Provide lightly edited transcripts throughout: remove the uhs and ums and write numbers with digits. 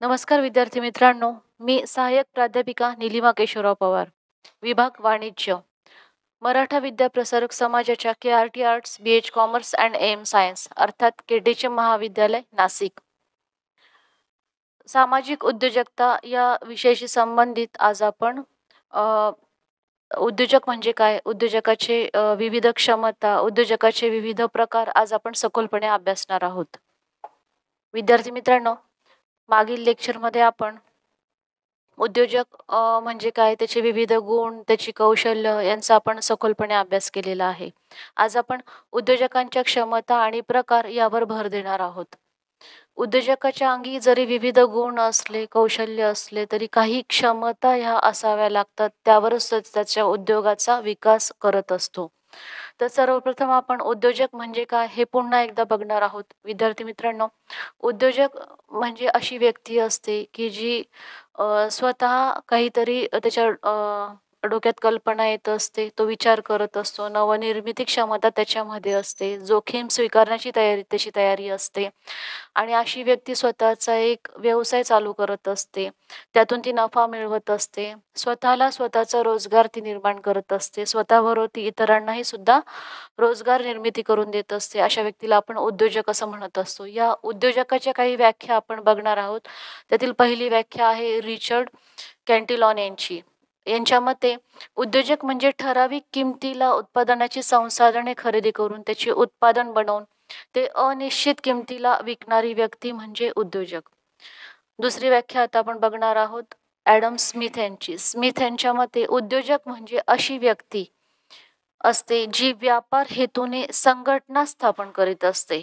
नमस्कार विद्यार्थी मित्रांनो, मी सहाय्यक प्राध्यापिका निलिमा केशवराव पवार, विभाग वाणिज्य, मराठा विद्या प्रसारक समाजाच्या K arts BH commerce and AM science अर्थात केटीचे महाविद्यालय नाशिक. सामाजिक उद्योजकता या विषयाशी संबंधित आज आपण अ, उद्योजक म्हणजे काय, उद्योजकाचे विविध क्षमता, उद्योजकाचे विविध प्रकार आज आपण सखोलपणे अभ्यासणार आहोत. विद्यार्थी मित्रांनो, मागील लेक्चरमध्ये आपण उद्योजक म्हणजे काय, त्याचे विविध गुण, त्याची कौशल्य यांचा आपण सखोलपणे अभ्यास केलेला आहे. आज आपण उद्योजकांच्या क्षमता आणि प्रकार यावर भर देणार आहोत. उद्योजकाच्या अंगी जरी विविध गुण असले, कौशल्य असले, तरी काही क्षमता ह्या असाव्या लागतात. त्यावरच तो त्याच्या उद्योगाचा विकास करत असतो. तर सर्वप्रथम आपण उद्योजक म्हणजे काय हे पुन्हा एकदा बघणार आहोत. विद्यार्थी मित्रांनो, उद्योजक म्हणजे अशी व्यक्ती असते की जी स्वतः काहीतरी त्याच्या डोक्यात कल्पना येत असते, तो विचार करत असतो, नवनिर्मिती क्षमता त्याच्यामध्ये असते, जोखीम स्वीकारण्याची त्याची तयारी असते आणि अशी व्यक्ती स्वतःचा एक व्यवसाय चालू करत असते. त्यातून ती नफा मिळवत असते. स्वतःला स्वतःचा रोजगार ती निर्माण करत असते. स्वतःबरोबर ती इतरांनाही सुद्धा रोजगार निर्मिती करून देत असते. अशा व्यक्तीला आपण उद्योजक असं म्हणत असतो. या उद्योजकाच्या काही व्याख्या आपण बघणार आहोत. त्यातील पहिली व्याख्या आहे रिचर्ड कॅन्टिलॉन यांची. यांच्या मते उद्योजक म्हणजे ठराविक किमतीला उत्पादनाची संसाधने खरेदी करून त्याचे उत्पादन बनवून ते अनिश्चित किमतीला विकणारी व्यक्ती म्हणजे उद्योजक. दुसरी व्याख्या आता आपण बघणार आहोत ॲडम स्मिथ यांची. स्मिथ यांच्या मते उद्योजक म्हणजे अशी व्यक्ती असते जी व्यापार हेतूने संघटना स्थापन करीत असते.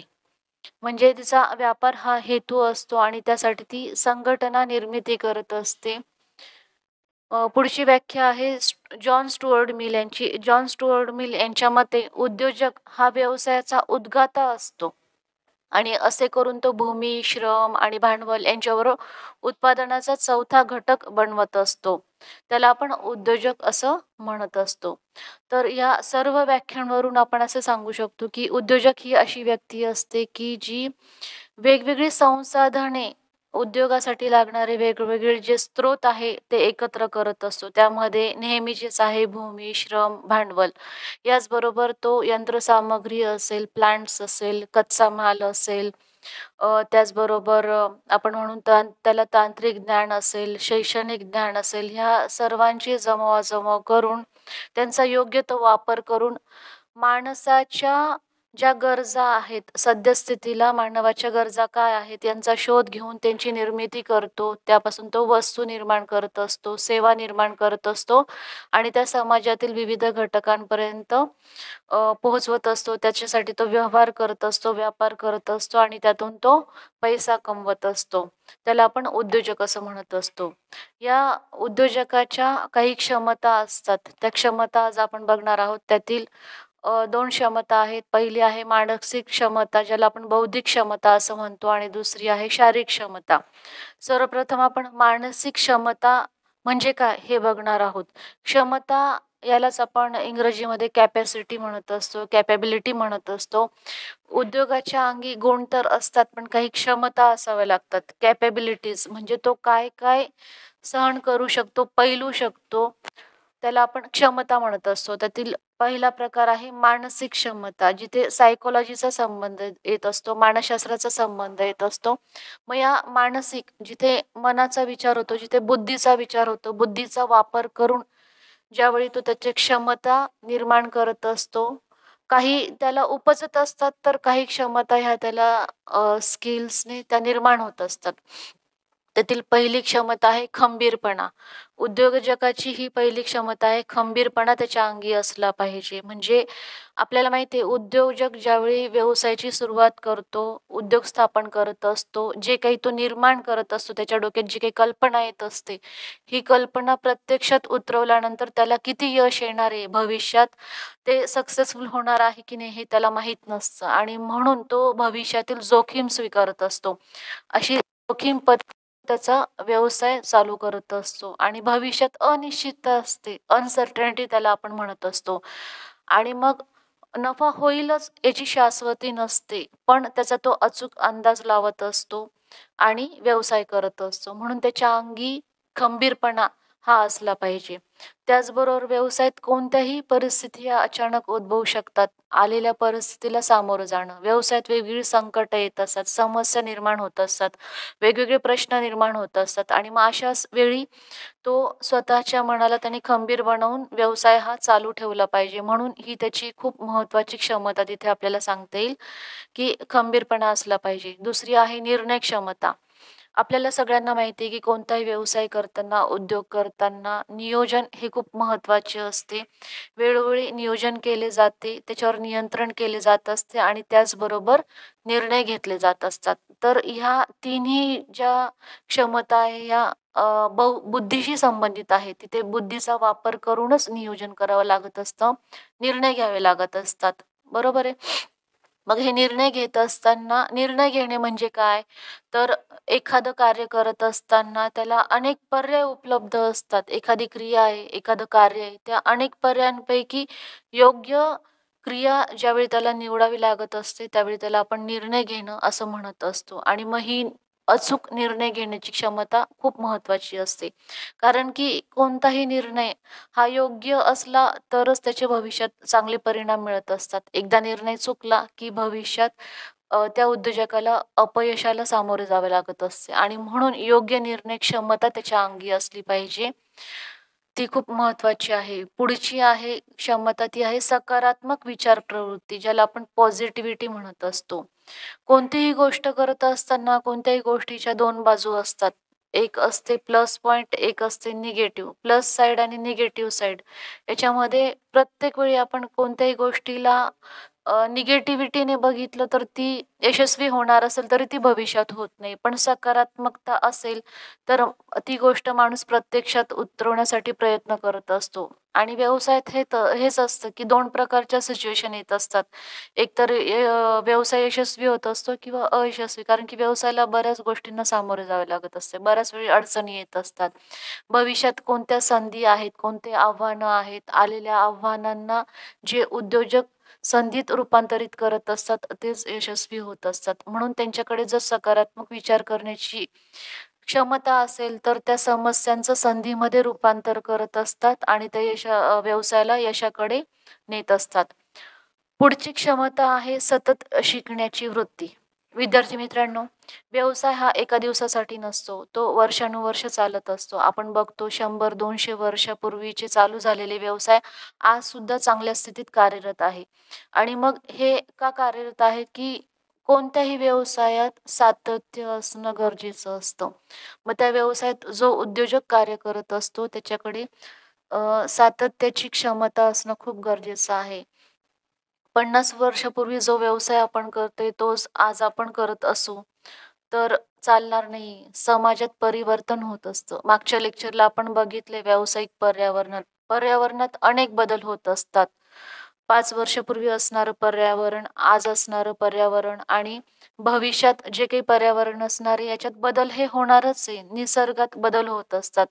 म्हणजे तिचा व्यापार हा हेतू असतो आणि त्यासाठी ती संघटना निर्मिती करत असते. पुढची व्याख्या आहे जॉन स्टुअर्ट मिल यांची. जॉन स्टुअर्ट मिल यांच्या मते उद्योजक हा व्यवसायाचा उद्गाता असतो आणि असे करून तो भूमी, श्रम आणि भांडवल यांच्याबरोबर उत्पादनाचा चौथा घटक बनवत असतो. त्याला आपण उद्योजक असं म्हणत असतो. तर या सर्व व्याख्यांवरून आपण असं सांगू शकतो की उद्योजक ही अशी व्यक्ती असते की जी वेगवेगळी संसाधने, उद्योगासाठी लागणारे वेगवेगळे जे स्रोत आहे ते एकत्र करत असतो. त्यामध्ये नेहमीचेच आहे भूमी, श्रम, भांडवल. याचबरोबर तो यंत्रसामग्री असेल, प्लांट्स असेल, कच्चा माल असेल, त्याचबरोबर आपण म्हणून त्याला तांत्रिक ज्ञान असेल, शैक्षणिक ज्ञान असेल, ह्या सर्वांची जमवाजमव करून त्यांचा योग्य तो वापर करून माणसाच्या ज्या गरजा आहेत, सद्यस्थितीला मानवाच्या गरजा काय आहेत यांचा शोध घेऊन त्यांची निर्मिती करतो. त्यापासून तो वस्तू निर्माण करत असतो, सेवा निर्माण करत असतो आणि त्या समाजातील विविध घटकांपर्यंत पोहोचवत असतो. त्याच्यासाठी तो व्यवहार करत असतो, व्यापार करत असतो आणि त्यातून तो पैसा कमवत असतो. त्याला आपण उद्योजक असं म्हणत असतो. या उद्योजकाच्या काही क्षमता असतात. त्या क्षमता आज आपण बघणार आहोत. त्यातील 2 क्षमता आहेत. पहिली आहे मानसिक क्षमता, ज्याला आपण बौद्धिक क्षमता असं म्हणतो आणि दुसरी आहे शारीरिक क्षमता. सर्वप्रथम आपण मानसिक क्षमता म्हणजे काय हे बघणार आहोत. क्षमता यालाच आपण इंग्रजीमध्ये कॅपॅसिटी म्हणत असतो, कॅपॅबिलिटी म्हणत असतो. उद्योगाच्या अंगी गुण तर असतात, पण काही क्षमता असाव्या लागतात. कॅपॅबिलिटीज म्हणजे तो काय-काय सहन करू शकतो, पैलू शकतो, त्याला आपण क्षमता म्हणत असतो. त्यातील पहिला प्रकार आहे मानसिक क्षमता, जिथे सायकॉलॉजीचा संबंध येत असतो, मानसशास्त्राचा संबंध येत असतो. मग या मानसिक, जिथे मनाचा विचार होतो, जिथे बुद्धीचा विचार होतो, बुद्धीचा वापर करून ज्यावेळी तो त्याची क्षमता निर्माण करत असतो. काही त्याला उपजत असतात, तर काही क्षमता ह्या त्याला स्किल्सने त्या निर्माण होत असतात. त्यातील पहिली क्षमता आहे खंबीरपणा. उद्योजकाची ही पहिली क्षमता आहे, खंबीरपणा त्याच्या अंगी असला पाहिजे. म्हणजे आपल्याला माहिती आहे, उद्योजक ज्यावेळी व्यवसायाची सुरुवात करतो, उद्योग स्थापन करत असतो, जे काही तो निर्माण करत असतो, त्याच्या डोक्यात जी काही कल्पना येत असते, ही कल्पना प्रत्यक्षात उतरवल्यानंतर त्याला किती यश येणार आहे, भविष्यात ते सक्सेसफुल होणार आहे की नाही हे त्याला माहीत नसतं आणि म्हणून तो भविष्यातील जोखीम स्वीकारत असतो. अशी जोखीम त्याचा व्यवसाय चालू करत असतो आणि भविष्यात अनिश्चितता असते, अनसर्टनिटी त्याला आपण म्हणत असतो आणि मग नफा होईलच याची शाश्वती नसते, पण त्याचा तो अचूक अंदाज लावत असतो. आणि व्यवसाय करत असतो. म्हणून त्याच्या अंगी खंबीरपणा हा असला पाहिजे. त्याचबरोबर व्यवसायात कोणत्याही परिस्थिती या अचानक उद्भवू शकतात. आलेल्या परिस्थितीला सामोरं जाणं. व्यवसायात वेगवेगळी संकटं येत असतात, समस्या निर्माण होत असतात, वेगवेगळे प्रश्न निर्माण होत असतात आणि मग अशाच वेळी तो स्वतःच्या मनाला त्याने खंबीर बनवून व्यवसाय हा चालू ठेवला पाहिजे. म्हणून ही त्याची खूप महत्त्वाची क्षमता तिथे आपल्याला सांगता येईल, की खंबीरपणा असला पाहिजे. दुसरी आहे निर्णय क्षमता. आपल्याला सगळ्यांना माहिती आहे, की कोणताही व्यवसाय करताना, उद्योग करताना नियोजन हे खूप महत्त्वाचे असते. वेळोवेळी नियोजन केले जाते, त्याच्यावर नियंत्रण केले जात असते आणि त्याचबरोबर निर्णय घेतले जात असतात. तर ह्या तिन्ही ज्या क्षमता आहे ह्या बुद्धीशी संबंधित आहे. तिथे बुद्धीचा वापर करूनच नियोजन करावं लागत असतं. निर्णय घ्यावे लागत असतात. बरोबर आहे. मग हे निर्णय घेत असताना निर्णय घेणे म्हणजे काय? तर एखादं कार्य करत असताना त्याला अनेक पर्याय उपलब्ध असतात. एखादी क्रिया आहे, एखादं कार्य आहे, त्या अनेक पर्यायांपैकी योग्य क्रिया ज्यावेळी त्याला निवडावी लागत असते, त्यावेळी त्याला आपण निर्णय घेणं असं म्हणत असतो आणि मग ही अचूक निर्णय घेण्याची क्षमता खूप महत्त्वाची असते. कारण की कोणताही निर्णय हा योग्य असला तरच त्याचे भविष्यात चांगले परिणाम मिळत असतात. एकदा निर्णय चुकला की भविष्यात त्या उद्योजकाला अपयशाला सामोरे जावे लागत असते आणि म्हणून योग्य निर्णय क्षमता त्याच्या अंगी असली पाहिजे. ती खूप महत्त्वाची आहे. पुढची आहे क्षमता ती आहे सकारात्मक विचार प्रवृत्ती, ज्याला आपण पॉझिटिव्हिटी म्हणत असतो. कोणतीही गोष्ट करत असताना कोणत्याही गोष्टीच्या 2 बाजू असतात. एक असते प्लस पॉइंट, एक असते निगेटिव्ह. प्लस साइड आणि निगेटिव्ह साइड याच्यामध्ये प्रत्येक वेळी आपण कोणत्याही गोष्टीला निगेटिव्हिटीने बघितलं तर ती यशस्वी होणार असेल तरी ती भविष्यात होत नाही. पण सकारात्मकता असेल तर ती गोष्ट माणूस प्रत्यक्षात उतरवण्यासाठी प्रयत्न करत असतो. आणि व्यवसायात हेच असतं, की 2 प्रकारच्या सिच्युएशन येत असतात. एकतर व्यवसाय यशस्वी होत असतो किंवा अयशस्वी. कारण की व्यवसायाला बऱ्याच गोष्टींना सामोरे जावे लागत असते. बऱ्याच वेळी अडचणी येत असतात. भविष्यात कोणत्या संधी आहेत, कोणते आव्हानं आहेत, आलेल्या आव्हानांना जे उद्योजक संधीत रूपांतरित करत असतात, तेच यशस्वी होत असतात. म्हणून त्यांच्याकडे जर सकारात्मक विचार करण्याची क्षमता असेल, तर त्या समस्यांचं संधीमध्ये रूपांतर करत असतात आणि ते व्यवसायाला यशाकडे नेत असतात. पुढची क्षमता आहे सतत शिकण्याची वृत्ती. विद्यार्थी मित्रांनो, व्यवसाय हा एका दिवसासाठी नसतो. तो वर्षानुवर्ष चालत असतो. आपण बघतो 100-200 वर्षापूर्वीचे चालू झालेले व्यवसाय आजसुद्धा चांगल्या स्थितीत कार्यरत आहे. आणि मग हे का कार्यरत आहे, की कोणत्याही व्यवसायात सातत्य असणं गरजेचं असतं. मग त्या व्यवसायात जो उद्योजक कार्य करत असतो त्याच्याकडे सातत्याची क्षमता असणं खूप गरजेचं आहे. 50 वर्षापूर्वी जो व्यवसाय आपण करतोय तोच आज आपण करत असू, तर चालणार नाही. समाजात परिवर्तन होत असतं. मागच्या लेक्चरला आपण बघितले व्यावसायिक पर्यावरणात. पर्यावरणात अनेक बदल होत असतात. 5 वर्षापूर्वी असणारं पर्यावरण, आज असणारं पर्यावरण आणि भविष्यात जे काही पर्यावरण असणार आहे याच्यात बदल हे होणारच आहे. निसर्गात बदल होत असतात.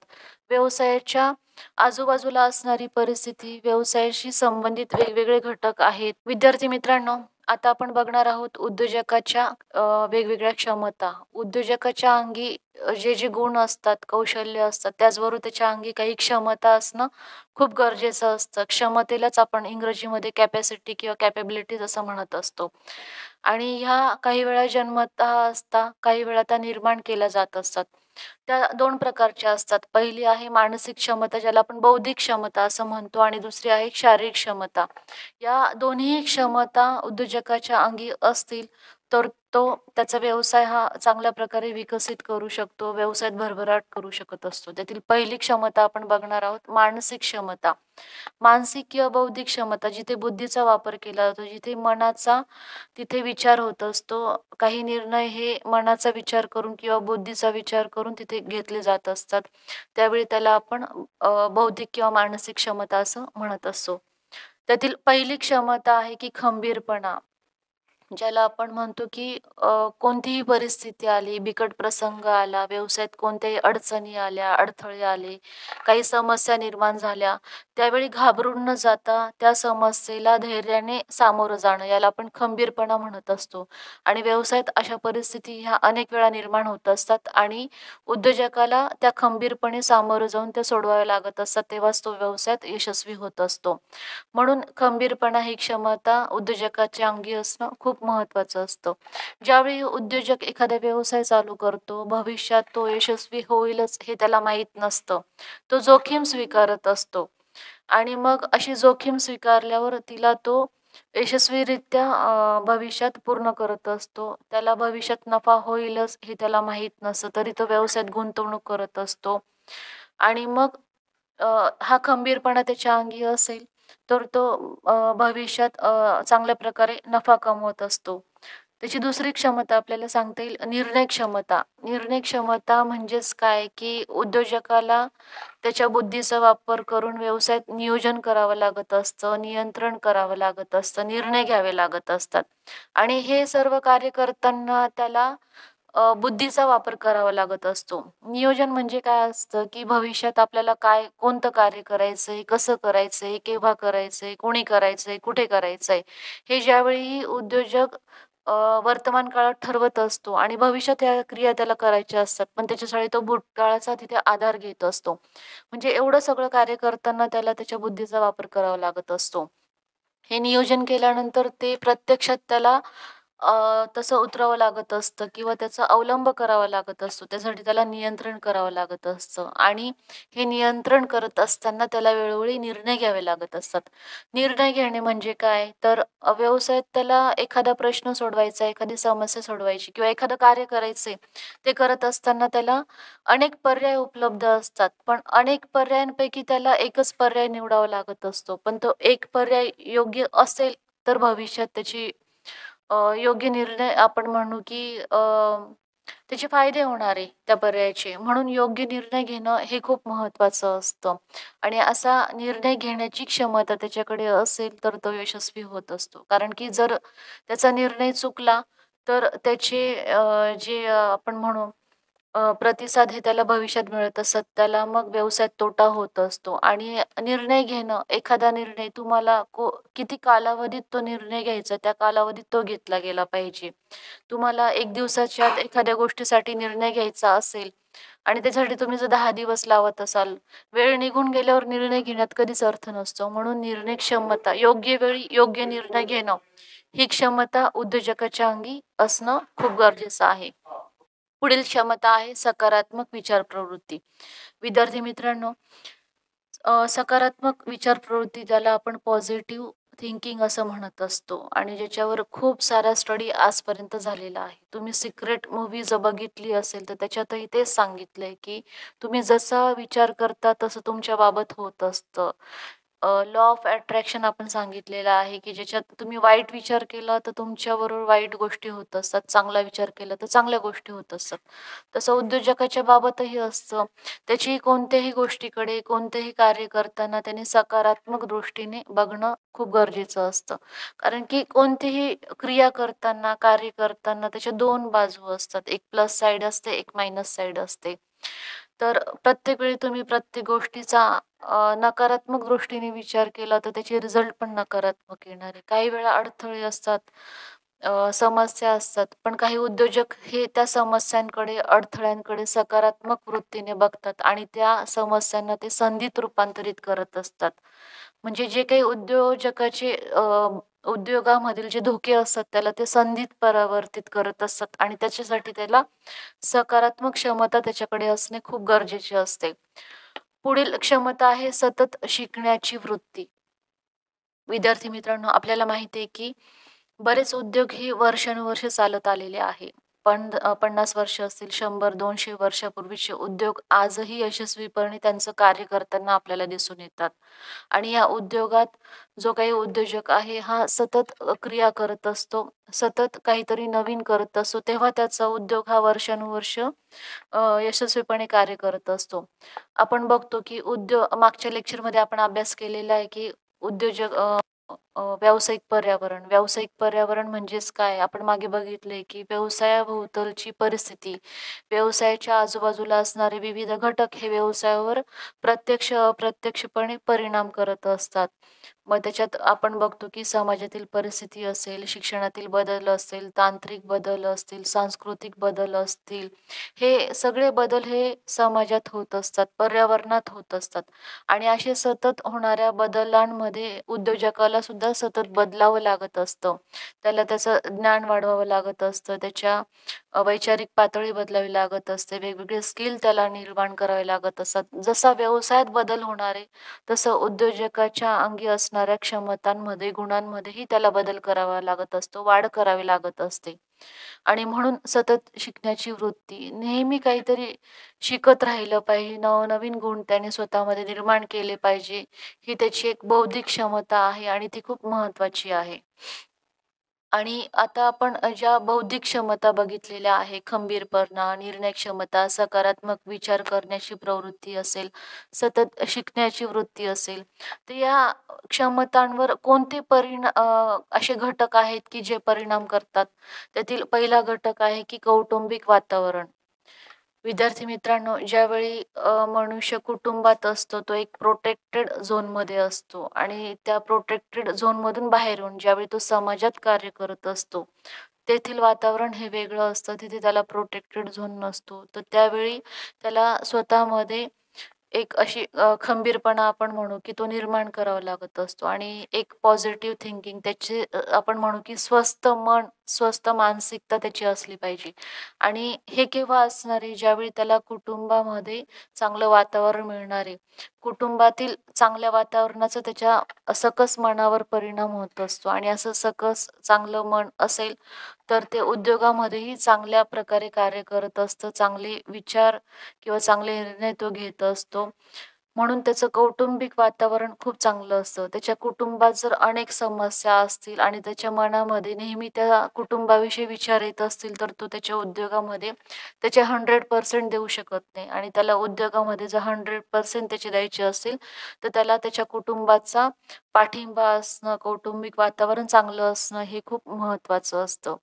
व्यवसायाच्या आजूबाजूला असणारी परिस्थिती, व्यवसायाशी संबंधित वेगवेगळे घटक आहेत. विद्यार्थी मित्रांनो, आता आपण बघणार आहोत उद्योजकाच्या वेगवेगळ्या क्षमता. उद्योजकाच्या अंगी जे गुण असतात, कौशल्य असतात, त्याचबरोबर त्याच्या अंगी काही क्षमता असणं खूप गरजेचं असतं. क्षमतेलाच आपण इंग्रजीमध्ये कॅपॅसिटी किंवा कॅपेबिलिटीज असं म्हणत असतो. आणि ह्या काही वेळा जन्मतः असतात, काही वेळा त्या निर्माण केल्या जात असतात. त्या 2 प्रकारच्या असतात. पहिली आहे मानसिक क्षमता, ज्याला आपण बौद्धिक क्षमता असं म्हणतो आणि दुसरी आहे शारीरिक क्षमता. या दोन्ही क्षमता उद्योजकाच्या अंगी असतील, तर तो त्याचा व्यवसाय हा चांगल्या प्रकारे विकसित करू शकतो, व्यवसायात भरभराट करू शकत असतो. त्यातील पहिली क्षमता आपण बघणार आहोत, मानसिक क्षमता. मानसिक किंवा बौद्धिक क्षमता, जिथे बुद्धीचा वापर केला जातो, जिथे मनाचा तिथे विचार होत असतो. काही निर्णय हे मनाचा विचार करून किंवा बुद्धीचा विचार करून तिथे घेतले जात असतात. त्यावेळी त्याला आपण बौद्धिक किंवा मानसिक क्षमता असं म्हणत असतो. त्यातील पहिली क्षमता आहे की खंबीरपणा. ज्याला आपण म्हणतो की कोणतीही परिस्थिती आली, बिकट प्रसंग आला, व्यवसायात कोणत्याही अडचणी आल्या, अडथळे आले, काही समस्या निर्माण झाल्या, त्यावेळी घाबरून न जाता त्या समस्येला धैर्याने सामोरं जाणं, याला आपण खंबीरपणा म्हणत असतो. आणि व्यवसायात अशा परिस्थिती ह्या अनेक वेळा निर्माण होत असतात आणि उद्योजकाला त्या खंबीरपणे सामोरं जाऊन त्या सोडवाव्या लागत असतात, तेव्हाच तो व्यवसायात यशस्वी होत असतो. म्हणून खंबीरपणा ही क्षमता उद्योजकाच्या अंगी असणं खूप महत्त्वाचं असतं. ज्यावेळी उद्योजक एखादा व्यवसाय चालू करतो, भविष्यात तो यशस्वी होईलच हे त्याला माहीत नसतं. तो जोखीम स्वीकारत असतो आणि मग अशी जोखीम स्वीकारल्यावर तिला तो यशस्वीरित्या भविष्यात पूर्ण करत असतो. त्याला भविष्यात नफा होईलच हे त्याला माहीत नसतं, तरी तो व्यवसायात गुंतवणूक करत असतो आणि मग हा खंबीरपणा त्याच्या अंगी असेल, तर तो भविष्यात चांगल्या प्रकारे नफा कमवत असतो. त्याची दुसरी क्षमता आपल्याला सांगता येईल निर्णय क्षमता. निर्णय क्षमता म्हणजेच काय, की उद्योजकाला त्याच्या बुद्धीचा वापर करून व्यवसायात नियोजन करावं लागत असतं, नियंत्रण करावं लागत असतं, निर्णय घ्यावे लागत असतात आणि हे सर्व कार्य करताना त्याला बुद्धीचा वापर करावा लागत असतो. नियोजन म्हणजे काय असतं, की भविष्यात आपल्याला काय कोणतं कार्य करायचंय, कसं करायचंय, केव्हा करायचंय, कोणी करायचंय, कुठे करायचंय, हे ज्यावेळी उद्योजक वर्तमान काळात ठरवत असतो आणि भविष्यात ह्या क्रिया त्याला करायच्या असतात. पण त्याच्यासाठी तो भूतकाळाचा तिथे आधार घेत असतो. म्हणजे एवढं सगळं कार्य करताना त्याला त्याच्या बुद्धीचा वापर करावा लागत असतो. हे नियोजन केल्यानंतर ते प्रत्यक्षात त्याला तसं उतरावं लागत असतं किंवा त्याचा अवलंब करावा लागत असतो. त्यासाठी त्याला नियंत्रण करावं लागत असतं आणि हे नियंत्रण करत असताना त्याला वेळोवेळी निर्णय घ्यावे लागत असतात. निर्णय घेणे म्हणजे काय? तर व्यवसायात त्याला एखादा प्रश्न सोडवायचा, एखादी समस्या सोडवायची किंवा एखादं कार्य करायचंय. ते करत असताना त्याला अनेक पर्याय उपलब्ध असतात. पण अनेक पर्यायांपैकी त्याला एकच पर्याय निवडावा लागत असतो. पण तो एक पर्याय योग्य असेल, तर भविष्यात त्याची योग्य निर्णय आपण म्हणू की त्याचे फायदे होणार आहे त्या पर्यायाचे. म्हणून योग्य निर्णय घेणं हे खूप महत्त्वाचं असतं आणि असा निर्णय घेण्याची क्षमता त्याच्याकडे असेल, तर तो यशस्वी होत असतो. कारण की जर त्याचा निर्णय चुकला, तर त्याचे जे आपण म्हणू प्रतिसाद हे त्याला भविष्यात मिळत असतात. त्याला मग व्यवसायात तोटा होत असतो आणि निर्णय घेणं, एखादा निर्णय तुम्हाला किती कालावधीत तो निर्णय घ्यायचा, त्या कालावधीत तो घेतला गेला पाहिजे. तुम्हाला 1 दिवसाच्या आत एखाद्या गोष्टीसाठी निर्णय घ्यायचा असेल आणि त्याच्यासाठी तुम्ही जर 10 दिवस लावत असाल, वेळ निघून गेल्यावर निर्णय घेण्यात कधीच अर्थ नसतो. म्हणून निर्णय क्षमता, योग्य वेळी योग्य निर्णय घेणं, ही क्षमता उद्योजकाच्या अंगी असणं खूप गरजेचं आहे. पुढील क्षमता आहे सकारात्मक विचार प्रवृत्ती. विद्यार्थी मित्रांनो, सकारात्मक विचार प्रवृत्ती ज्याला आपण पॉझिटिव्ह थिंकिंग असं म्हणत असतो आणि ज्याच्यावर खूप सारा स्टडी आजपर्यंत झालेला आहे. तुम्ही सिक्रेट मूव्ही जर बघितली असेल, तर त्याच्यातही तेच सांगितलंय, की तुम्ही जसा विचार करता तसं तुमच्या बाबत होत असतं. लॉ ऑफ अट्रॅक्शन आपण सांगितलेला आहे, की ज्याच्यात तुम्ही वाईट विचार केला तर तुमच्याबरोबर वाईट गोष्टी होत असतात. चांगला विचार केला तर चांगल्या गोष्टी होत असतात. तसं उद्योजकाच्या बाबतही असतं. त्याची कोणत्याही गोष्टीकडे, कोणतेही कार्य करताना त्याने सकारात्मक दृष्टीने बघणं खूप गरजेचं असतं. कारण की कोणतीही क्रिया करताना, कार्य करताना त्याच्या 2 बाजू असतात. एक प्लस साइड असते, एक मायनस साइड असते. तर प्रत्येक वेळी तुम्ही प्रत्येक गोष्टीचा नकारात्मक दृष्टीने विचार केला तर त्याचे रिझल्ट पण नकारात्मक येणार आहे. काही वेळा अडथळे असतात, समस्या असतात. पण काही उद्योजक हे त्या समस्यांकडे, अडथळ्यांकडे सकारात्मक वृत्तीने बघतात आणि त्या समस्यांना ते संधीत रूपांतरित करत असतात. म्हणजे जे काही उद्योजकाचे उद्योगामधील जे धोके असतात त्याला ते संधीत परावर्तित करत असतात आणि त्याच्यासाठी त्याला सकारात्मक क्षमता त्याच्याकडे असणे खूप गरजेचे असते. पुढील क्षमता आहे सतत शिकण्याची वृत्ती. विद्यार्थी मित्रांनो, आपल्याला माहिती आहे की बरेच उद्योग हे वर्षानुवर्षे चालत आलेले आहे. पण 50 वर्ष असतील, 100-200 वर्षापूर्वीचे उद्योग आजही यशस्वीपणे त्यांचं कार्य करताना आपल्याला दिसून येतात. आणि या उद्योगात जो काही उद्योजक आहे, हा सतत क्रिया करत असतो, सतत काहीतरी नवीन करत असतो. तेव्हा त्याचा उद्योग हा वर्षानुवर्ष यशस्वीपणे कार्य करत असतो. आपण बघतो की मागच्या लेक्चरमध्ये आपण अभ्यास केलेला आहे की उद्योजक व्यावसायिक पर्यावरण. व्यावसायिक पर्यावरण म्हणजेच काय? आपण मागे बघितलंय, की व्यवसायाभोवतालची परिस्थिती, व्यवसायाच्या आजूबाजूला असणारे विविध घटक हे व्यवसायावर प्रत्यक्ष, अप्रत्यक्षपणे परिणाम करत असतात. मग त्याच्यात आपण बघतो, की समाजातील परिस्थिती असेल, शिक्षणातील बदल असेल, तांत्रिक बदल असतील, सांस्कृतिक बदल असतील. हे सगळे बदल हे समाजात होत असतात, पर्यावरणात होत असतात आणि असे सतत होणाऱ्या बदलांमध्ये उद्योजकाला सुद्धा सतत बदलावं लागत असतं. त्याला त्याचं ज्ञान वाढवावं लागत असतं. त्याच्या वैचारिक पातळी बदलावी लागत असते. वेगवेगळे स्किल त्याला निर्माण करावे लागत असतात. जसा व्यवसायात बदल होणार आहे, तसं उद्योजकाच्या अंगी असणाऱ्या क्षमतांमध्ये, गुणांमध्येही त्याला बदल करावा लागत असतो, वाढ करावी लागत असते. आणि म्हणून सतत शिकण्याची वृत्ती, नेहमी काहीतरी शिकत राहिलं पाहिजे, नवनवीन गुण त्याने स्वतःमध्ये निर्माण केले पाहिजे. ही त्याची एक बौद्धिक क्षमता आहे आणि ती खूप महत्त्वाची आहे. आणि आता आपण ज्या बौद्धिक क्षमता बघितलेल्या आहे, खंबीरपणा, निर्णय क्षमता, सकारात्मक विचार करण्याची प्रवृत्ती असेल, सतत शिकण्याची वृत्ती असेल, तर या क्षमतांवर कोणते असे घटक आहेत की जे परिणाम करतात? त्यातील पहिला घटक आहे की कौटुंबिक वातावरण. विद्यार्थी मित्रांनो, ज्यावेळी मनुष्य कुटुंबात असतो, तो एक प्रोटेक्टेड झोनमध्ये असतो आणि त्या प्रोटेक्टेड झोनमधून बाहेर येऊन ज्यावेळी तो समाजात कार्य करत असतो, तेथील वातावरण हे वेगळं असतं. तिथे त्याला प्रोटेक्टेड झोन नसतो. तर त्यावेळी त्याला स्वतःमध्ये एक अशी खंबीरपणा आपण म्हणू, की तो निर्माण करावा लागत असतो आणि एक पॉझिटिव्ह थिंकिंग त्याची आपण म्हणू, की स्वस्थ मन, स्वस्थ मानसिकता त्याची असली पाहिजे. आणि हे केव्हा असणार आहे? ज्यावेळी त्याला कुटुंबामध्ये चांगलं वातावरण मिळणार आहे. कुटुंबातील चांगल्या वातावरणाचा त्याच्या सकस मनावर परिणाम होत असतो आणि असं सकस चांगलं मन असेल, तर ते उद्योगामध्येही चांगल्या प्रकारे कार्य करत असतं. चांगले विचार किंवा चांगले निर्णय तो घेत असतो. म्हणून त्याचं कौटुंबिक वातावरण खूप चांगलं असतं. त्याच्या कुटुंबात जर अनेक समस्या असतील आणि त्याच्या मनामध्ये नेहमी त्या कुटुंबाविषयी विचार येत असतील, तर तो त्याच्या उद्योगामध्ये त्याचे 100% देऊ शकत नाही आणि त्याला उद्योगामध्ये जर 100% त्याचे द्यायचे असतील, तर त्याला त्याच्या कुटुंबाचा पाठिंबा असणं, कौटुंबिक वातावरण चांगलं असणं हे खूप महत्त्वाचं असतं.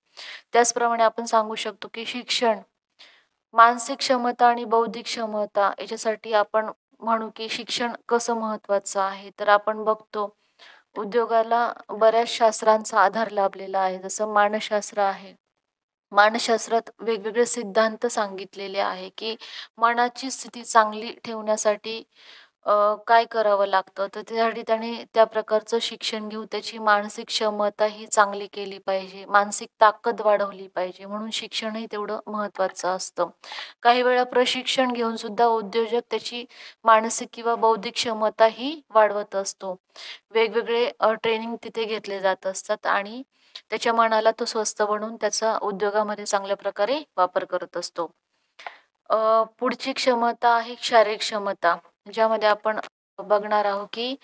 त्याचप्रमाणे आपण सांगू शकतो, की शिक्षण, मानसिक क्षमता आणि बौद्धिक क्षमता याच्यासाठी आपण म्हणू, की शिक्षण कसं महत्त्वाचं आहे. तर आपण बघतो उद्योगाला बऱ्याच शास्त्रांचा आधार लाभलेला आहे. जसं मानसशास्त्र आहे. मानसशास्त्रात वेगवेगळे सिद्धांत सांगितलेले आहे, की मनाची स्थिती चांगली ठेवण्यासाठी काय करावं लागतं? तर त्यासाठी त्याने त्या प्रकारचं शिक्षण घेऊन त्याची मानसिक क्षमता ही चांगली केली पाहिजे. मानसिक ताकद वाढवली पाहिजे. म्हणून शिक्षणही तेवढं महत्त्वाचं असतं. काही वेळा प्रशिक्षण घेऊन सुद्धा उद्योजक त्याची मानसिक किंवा बौद्धिक क्षमता ही वाढवत असतो. वेगवेगळे ट्रेनिंग तिथे घेतले जात असतात आणि त्याच्या मनाला तो स्वस्थ बनवून त्याचा उद्योगामध्ये चांगल्या प्रकारे वापर करत असतो. पुढची क्षमता आहे शारीरिक क्षमता, ज्यामध्ये आपण बघणार आहोत, की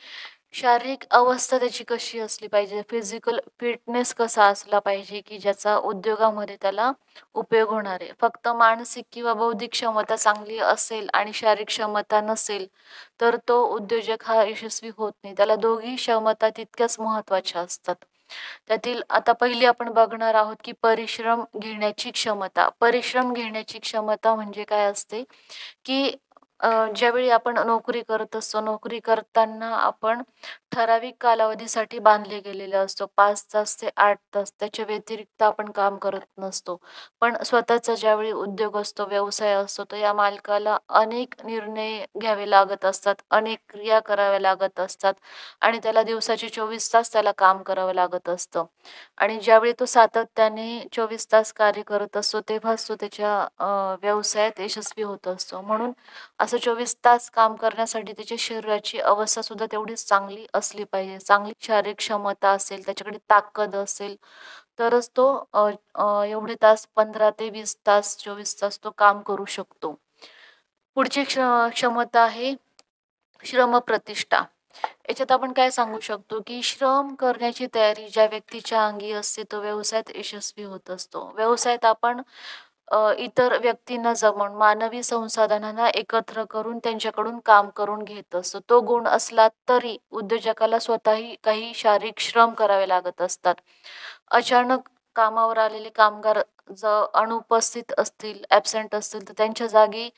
शारीरिक अवस्था त्याची कशी असली पाहिजे, फिजिकल फिटनेस कसा असला पाहिजे, की ज्याचा उद्योगामध्ये त्याला उपयोग होणार आहे. फक्त मानसिक किंवा बौद्धिक क्षमता चांगली असेल आणि शारीरिक क्षमता नसेल, तर तो उद्योजक हा यशस्वी होत नाही. त्याला दोघी क्षमता तितक्याच महत्त्वाच्या असतात. त्यातील आता पहिली आपण बघणार आहोत, की परिश्रम घेण्याची क्षमता. परिश्रम घेण्याची क्षमता म्हणजे काय असते, की ज्यावेळी आपण नोकरी करत असतो, नोकरी करताना आपण ठराविक कालावधीसाठी बांधले गेलेले असतो. 5 तास ते 8 तास. त्याच्या व्यतिरिक्त आपण काम करत नसतो. पण स्वतःचा ज्यावेळी उद्योग असतो, व्यवसाय असतो, तर या मालकाला अनेक निर्णय घ्यावे लागत असतात, अनेक क्रिया कराव्या लागत असतात आणि त्याला दिवसाचे 24 तास त्याला काम करावं लागत असतं. आणि ज्यावेळी तो सातत्याने 24 तास कार्य करत असतो, तेव्हाच तो त्याच्या व्यवसायात यशस्वी होत असतो. म्हणून असं 24 तास काम करण्यासाठी त्याच्या शरीराची अवस्था सुद्धा तेवढीच चांगली असली पाहिजे. चांगली शारीरिक क्षमता असेल, त्याच्याकडे ताकद असेल, तरच तो एवढे तास 15 ते 20 तास, 24 तास तो काम करू शकतो. पुढची क्षमता आहे श्रमप्रतिष्ठा. याच्यात आपण काय सांगू शकतो, की श्रम करण्याची तयारी ज्या व्यक्तीच्या अंगी असते, तो व्यवसायात यशस्वी होत असतो. व्यवसायात आपण इतर व्यक्तींना जमवून मानवी संसाधनांना एकत्र करून त्यांच्याकडून काम करून घेत असतो. तो गुण असला तरी उद्योजकाला स्वतःही काही शारीरिक श्रम करावे लागत असतात. अचानक कामावर आलेले कामगार जर अनुपस्थित असतील, ॲब्सेंट असतील, तर त्यांच्या जागी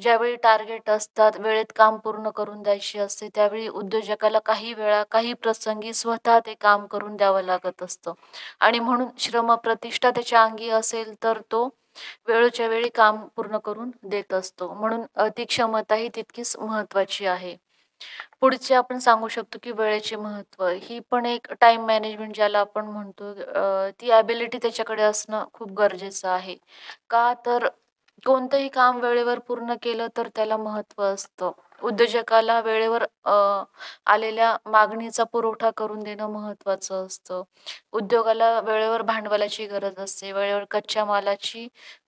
ज्यावेळी टार्गेट असतात, वेळेत काम पूर्ण करून द्यायचे असते, त्यावेळी उद्योजकाला काही वेळा, काही प्रसंगी स्वतः ते काम करून द्यावं लागत असतं आणि म्हणून श्रमप्रतिष्ठा त्याच्या अंगी असेल, तर तो वेळच्या वेळी काम पूर्ण करून देत असतो. म्हणून ती क्षमता ही तितकीच महत्त्वाची आहे. पुढचे आपण सांगू शकतो, की वेळेचे महत्त्व. ही पण एक टाईम मॅनेजमेंट ज्याला आपण म्हणतो, ती ॲबिलिटी त्याच्याकडे असणं खूप गरजेचं आहे. का तर कोणतंही काम वेळेवर पूर्ण केलं तर त्याला महत्त्व असतं. उद्योजकाला वेळेवर आलेल्या मागणीचा पुरवठा करून देणं महत्त्वाचं असतं. उद्योगाला वेळेवर भांडवलाची गरज असते, वेळेवर कच्च्या मालाची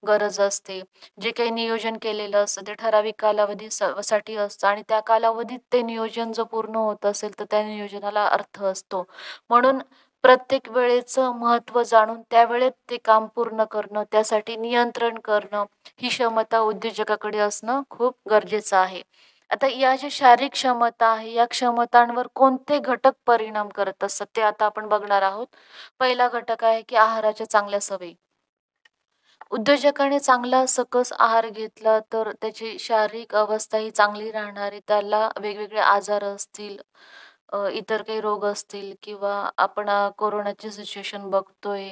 गरज असते. जे काही नियोजन केलेलं असतं ते ठराविक कालावधी साठी असतं आणि त्या कालावधीत ते नियोजन जर पूर्ण होत असेल तर त्या नियोजनाला अर्थ असतो. म्हणून प्रत्येक वेळेचं महत्त्व जाणून त्यावेळेत ते काम पूर्ण करणं, त्यासाठी नियंत्रण करणं, ही क्षमता उद्योजकाकडे असणं खूप गरजेचं आहे. आता या ज्या शारीरिक क्षमता आहे, या क्षमतांवर कोणते घटक परिणाम करत असतात ते आता आपण बघणार आहोत. पहिला घटक आहे की आहाराच्या चांगल्या सवयी. उद्योजकाने चांगला सकस आहार घेतला तर त्याची शारीरिक अवस्था ही चांगली राहणार आहे. त्याला वेगवेगळे आजार असतील, इतर काही रोग असतील किंवा आपण कोरोनाची सिच्युएशन बघतोय.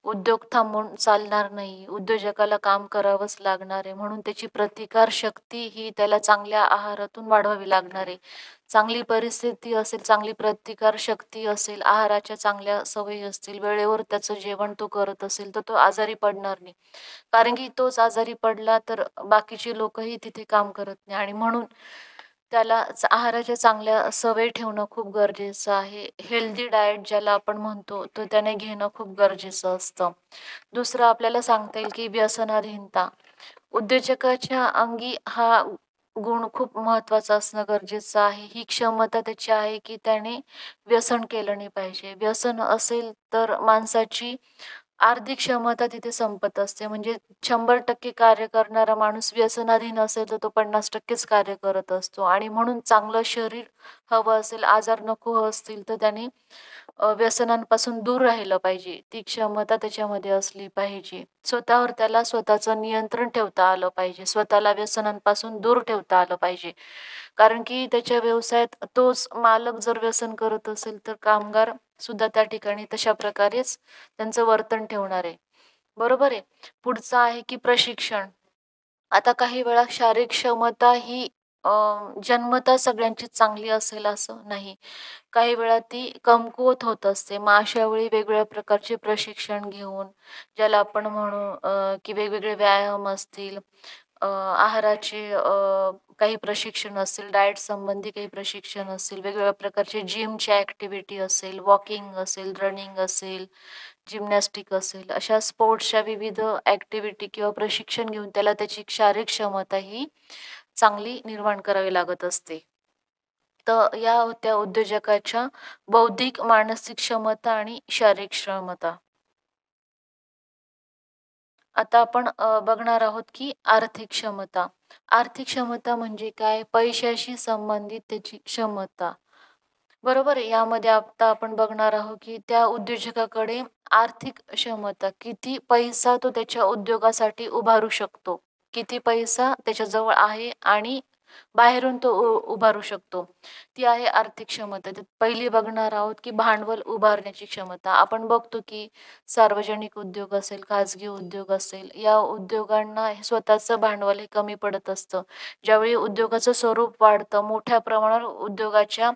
उद्योग थांबून चालणार नाही. उद्योजकाला काम करावंच लागणार आहे. म्हणून त्याची प्रतिकारशक्ती ही त्याला चांगल्या आहारातून वाढवावी लागणार आहे. चांगली परिस्थिती असेल, चांगली प्रतिकारशक्ती असेल, आहाराच्या चांगल्या सवयी असतील, वेळेवर त्याचं जेवण तो करत असेल, तर तो आजारी पडणार नाही. कारण की तोच आजारी पडला तर बाकीची लोकही तिथे काम करत नाही आणि म्हणून त्याला आहाराच्या चांगल्या सवयी ठेवणं खूप गरजेचं आहे. हेल्दी डाएट ज्याला आपण म्हणतो, तो त्याने घेणं खूप गरजेचं असतं. दुसरं आपल्याला सांगता येईल की व्यसनाधीनता. उद्योजकाच्या अंगी हा गुण खूप महत्त्वाचा असणं गरजेचं आहे. ही क्षमता त्याची आहे की त्याने व्यसन केलं नाही पाहिजे. व्यसन असेल तर माणसाची अर्धी क्षमता तिथे संपत असते. म्हणजे 100% कार्य करणारा माणूस व्यसनाधीन असेल, तर तो 50%च कार्य करत असतो आणि म्हणून चांगलं शरीर हवं असेल, आजार नको असतील, तर त्याने व्यसनांपासून दूर राहिलं पाहिजे. ती क्षमता त्याच्यामध्ये असली पाहिजे. स्वतःवर त्याला स्वतःचं नियंत्रण ठेवता आलं पाहिजे. स्वतःला व्यसनांपासून दूर ठेवता आलं पाहिजे. कारण की त्याच्या व्यवसायात तोच मालक जर व्यसन करत असेल, तर कामगार सुद्धा त्या ठिकाणी तशा प्रकारेच त्यांचं वर्तन ठेवणार आहे. बरोबर आहे. पुढचं आहे की प्रशिक्षण. आता काही वेळा शारीरिक क्षमता ही अ, जन्मतः सगळ्यांचीच चांगली असेल असं नाही. काही वेळा ती कमकुवत होत असते. मग अशा वेळी वेगवेगळ्या प्रकारचे प्रशिक्षण घेऊन, ज्याला आपण म्हणू की वेगवेगळे व्यायाम असतील, आहाराचे काही प्रशिक्षण असतील, डाएट संबंधी काही प्रशिक्षण असेल, वेगवेगळ्या प्रकारचे जिमची ॲक्टिव्हिटी असेल, वॉकिंग असेल, रनिंग असेल, जिम्नॅस्टिक असेल, अशा स्पोर्ट्सच्या विविध ॲक्टिव्हिटी किंवा प्रशिक्षण घेऊन त्याला त्याची शारीरिक क्षमता ही चांगली निर्माण करावी लागत असते. तर या होत्या उद्योजकाच्या बौद्धिक, मानसिक क्षमता आणि शारीरिक क्षमता. आता आपण बघणार आहोत की आर्थिक क्षमता. आर्थिक क्षमता म्हणजे काय? पैशाशी संबंधित त्याची क्षमता. बरोबर आहे. यामध्ये आता आपण बघणार आहोत, की त्या उद्योजकाकडे आर्थिक क्षमता, किती पैसा तो त्याच्या उद्योगासाठी उभारू शकतो. किती पैसा त्याच्याजवळ आहे आणि बाहेरून तो उभारू शकतो. ती आहे आर्थिक क्षमता. तर पहिली बघणार आहोत, की भांडवल उभारण्याची क्षमता. आपण बघतो, की सार्वजनिक उद्योग असेल, खाजगी उद्योग असेल, या उद्योगांना हे स्वतःचं भांडवल हे कमी पडत असतं. ज्यावेळी उद्योगाचं स्वरूप वाढतं, मोठ्या प्रमाणावर उद्योगाच्या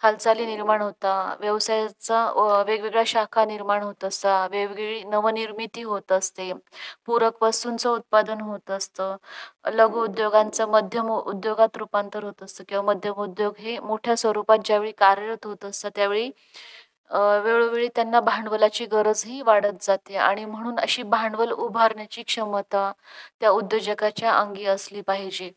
हालचाली निर्माण होतात. व्यवसायाचा वेगवेगळ्या शाखा निर्माण होत असतात. वेगवेगळी नवनिर्मिती होत असते. पूरक वस्तूंचं उत्पादन होत असतं. लघु उद्योगांचं मध्यम उद्योगात रूपांतर होत असतं किंवा मध्यम उद्योग हे मोठ्या स्वरूपात ज्यावेळी कार्यरत होत असतात, त्यावेळी वेळोवेळी त्यांना भांडवलाची गरजही वाढत जाते आणि म्हणून अशी भांडवल उभारण्याची क्षमता त्या उद्योजकाच्या अंगी असली पाहिजे.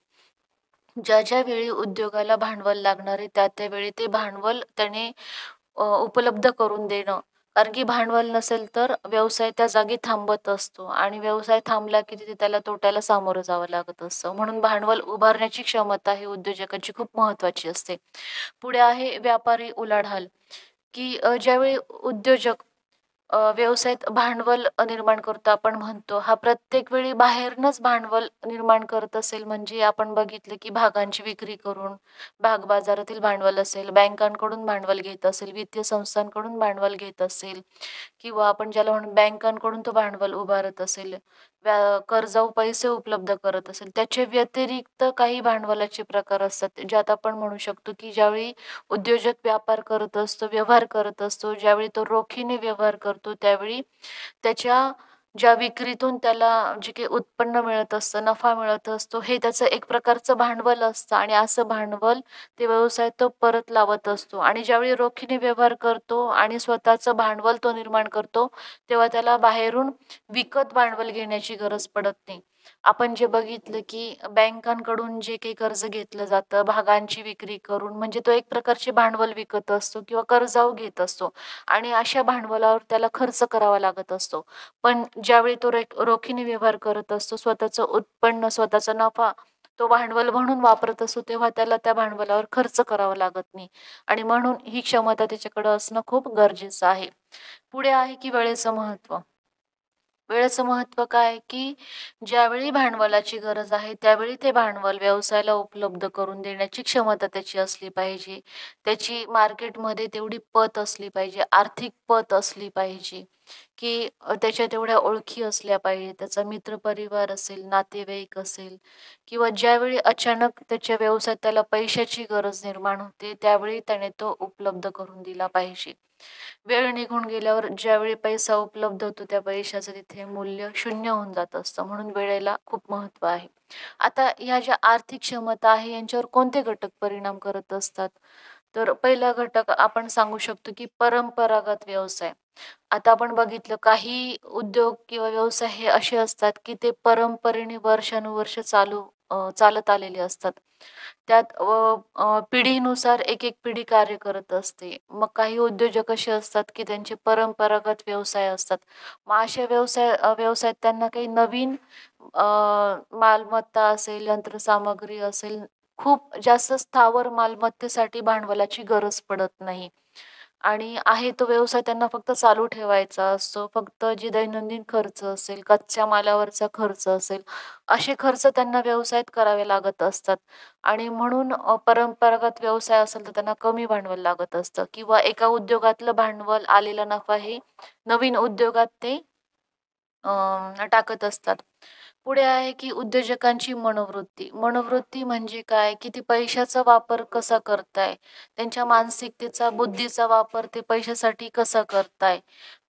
ज्या वेळी उद्योगाला भांडवल लागणार आहे, त्या वेळी ते भांडवल त्याने उपलब्ध करून देणं कारण की भांडवल नसेल तर व्यवसाय त्या जागी थांबत असतो आणि व्यवसाय थांबला की तिथे त्याला तोट्याला सामोरं जावं लागत असतं. म्हणून भांडवल उभारण्याची क्षमता ही उद्योजकाची खूप महत्त्वाची असते. पुढे आहे व्यापारी उलाढाल, की ज्यावेळी उद्योजक व्यवसायात भांडवल निर्माण करतो आपण म्हणतो. हा प्रत्येक वेळी बाहेरनंच भांडवल निर्माण करत असेल म्हणजे आपण बघितलं की भागांची विक्री करून, भाग बाजारातील भांडवल असेल, बँकांकडून भांडवल घेत असेल, वित्तीय संस्थांकडून भांडवल घेत असेल किंवा आपण ज्याला म्हणून बँकांकडून तो भांडवल उभारत असेल, कर्जाऊ पैसे उपलब्ध करत असेल. त्याच्या व्यतिरिक्त काही भांडवलाचे प्रकार असतात, ज्यात आपण म्हणू शकतो की ज्यावेळी उद्योजक व्यापार करत असतो, व्यवहार करत असतो, ज्यावेळी तो रोखीने व्यवहार करतो, त्यावेळी त्याच्या ज्या विक्रीतून त्याला जे काही उत्पन्न मिळत असतं, नफा मिळत असतो, हे त्याचं एक प्रकारचं भांडवल असतं आणि असं भांडवल ते व्यवसायात तो परत लावत असतो आणि ज्यावेळी रोखीने व्यवहार करतो आणि स्वतःचं भांडवल तो निर्माण करतो, तेव्हा त्याला बाहेरून विकत भांडवल घेण्याची गरज पडत नाही. आपण जे बघितलं की बँकांकडून जे काही कर्ज घेतलं जातं, भागांची विक्री करून म्हणजे तो एक प्रकारचे भांडवल विकत असतो किंवा कर्जाऊ घेत असतो आणि अशा भांडवलावर त्याला खर्च करावा लागत असतो. पण ज्यावेळी तो रोखीने व्यवहार करत असतो, स्वतःचं उत्पन्न, स्वतःचा नफा तो भांडवल म्हणून वापरत असतो, तेव्हा त्याला त्या भांडवलावर खर्च करावा लागत नाही आणि म्हणून ही क्षमता त्याच्याकडं असणं खूप गरजेचं आहे. पुढे आहे की वेळेचं महत्त्व. वेळेचं महत्त्व काय, की ज्यावेळी भांडवलाची गरज आहे, त्यावेळी ते भांडवल व्यवसायाला उपलब्ध करून देण्याची क्षमता त्याची असली पाहिजे. त्याची मार्केटमध्ये तेवढी पत असली पाहिजे, आर्थिक पत असली पाहिजे, की त्याच्या तेवढ्या ओळखी असल्या पाहिजे. त्याचा मित्रपरिवार असेल, नातेवाईक असेल किंवा ज्यावेळी अचानक त्याच्या व्यवसायात त्याला पैशाची गरज निर्माण होते, त्यावेळी त्याने तो उपलब्ध करून दिला पाहिजे. वेळ निघून गेल्यावर ज्यावेळी पैसा उपलब्ध होतो, त्या पैशाचं तिथे मूल्य शून्य होऊन जात असतं. म्हणून वेळेला खूप महत्त्व आहे. आता ह्या ज्या आर्थिक क्षमता आहे, यांच्यावर कोणते घटक परिणाम करत असतात? तर पहिला घटक आपण सांगू शकतो, की परंपरागत व्यवसाय. आता आपण बघितलं काही उद्योग किंवा व्यवसाय हे असे असतात, की ते परंपरेने वर्षानुवर्ष चालत आलेले असतात. त्यात पिढीनुसार एक पिढी कार्य करत असते. मग काही उद्योजक असे असतात, की त्यांचे परंपरागत व्यवसाय असतात. मग अशा व्यवसायात त्यांना काही नवीन अ, मालमत्ता असेल, यंत्रसामग्री असेल, खूप जास्त स्थावर मालमत्तेसाठी भांडवलाची गरज पडत नाही. आणि आहे तो व्यवसाय त्यांना फक्त चालू ठेवायचा असतो. फक्त जे दैनंदिन खर्च असेल, कच्च्या मालावरचा खर्च असेल, असे खर्च त्यांना व्यवसायात करावे लागत असतात. आणि म्हणून परंपरागत व्यवसाय असेल तर त्यांना कमी भांडवल लागत असतं किंवा एका उद्योगातलं भांडवल आलेला नफा हे नवीन उद्योगात ते टाकत असतात. पुढे आहे की उद्योजकांची मनोवृत्ती. मनोवृत्ती म्हणजे काय, की ते पैशाचा वापर कसा करताय, त्यांच्या मानसिकतेचा, बुद्धीचा वापर ते पैशासाठी कसा करताय,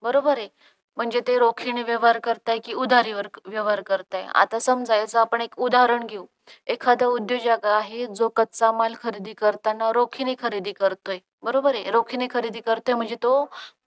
बरोबर आहे. म्हणजे ते रोखीने व्यवहार करताय की उधारीवर व्यवहार करताय. आता समजा याचं आपण एक उदाहरण घेऊ. एखादा उद्योजक आहे जो कच्चा माल खरेदी करताना रोखीने खरेदी करतोय, बरोबर आहे. रोखीने खरेदी करतोय म्हणजे तो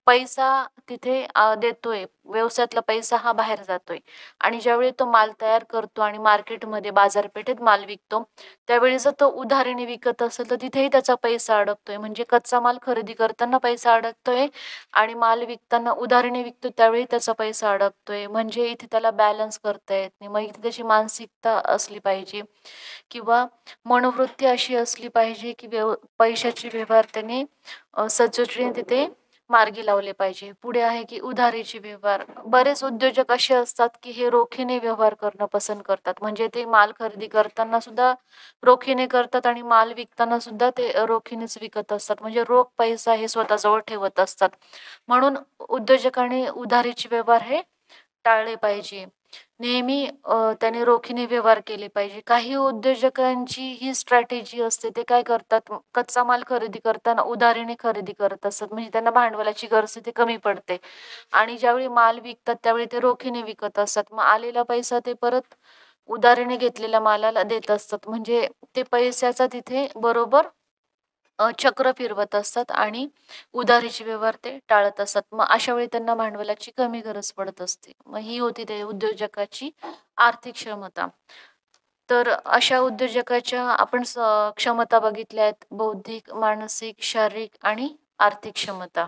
पैसा तिथे देतोय. व्यवसायातला पैसा हा बाहेर जातोय आणि ज्यावेळी तो माल तयार करतो आणि मार्केटमध्ये, बाजारपेठेत माल विकतो, त्यावेळी जर तो उधारीने विकत असेल, तर तिथेही त्याचा पैसा अडकतोय. म्हणजे कच्चा माल खरेदी करताना पैसा अडकतोय आणि माल विकताना उधारीने विकतो, त्यावेळी त्याचा पैसा अडकतोय. म्हणजे इथे त्याला बॅलन्स करता येत नाही. मग इथे त्याची मानसिकता असली पाहिजे किंवा मनोवृत्ती अशी असली पाहिजे, की पैशाचे व्यवहार त्याने सचोटीने तिथे मार्गी लावले पाहिजे. पुढे आहे की उधारीचे व्यवहार. बरेच उद्योजक असे असतात की हे रोखीने व्यवहार करणं पसंत करतात. म्हणजे ते माल खरेदी करताना सुद्धा रोखीने करतात आणि माल विकताना सुद्धा ते रोखीनेच विकत असतात. म्हणजे रोख पैसा हे स्वतःजवळ ठेवत असतात. म्हणून उद्योजकांनी उधारीचे व्यवहार हे टाळले पाहिजे. नेहमी त्याने रोखीने व्यवहार केले पाहिजे. काही उद्योजकांची ही स्ट्रॅटेजी असते. ते काय करतात, कच्चा माल खरेदी करताना उधारीने खरेदी करत असतात. म्हणजे त्यांना भांडवलाची गरज तिथे कमी पडते आणि ज्यावेळी माल विकतात त्यावेळी ते रोखीने विकत असतात. मग आलेला पैसा ते परत उधारीने घेतलेल्या मालाला देत असतात. म्हणजे ते पैशाचा तिथे बरोबर चक्र फिरवत असतात आणि उधारीचे व्यवहार ते टाळत असतात. मग अशा वेळी त्यांना भांडवलाची कमी गरज पडत असते. मग ही होती त्या उद्योजकाची आर्थिक क्षमता. तर अशा उद्योजकाच्या आपण क्षमता बघितल्या आहेत. बौद्धिक, मानसिक, शारीरिक आणि आर्थिक क्षमता.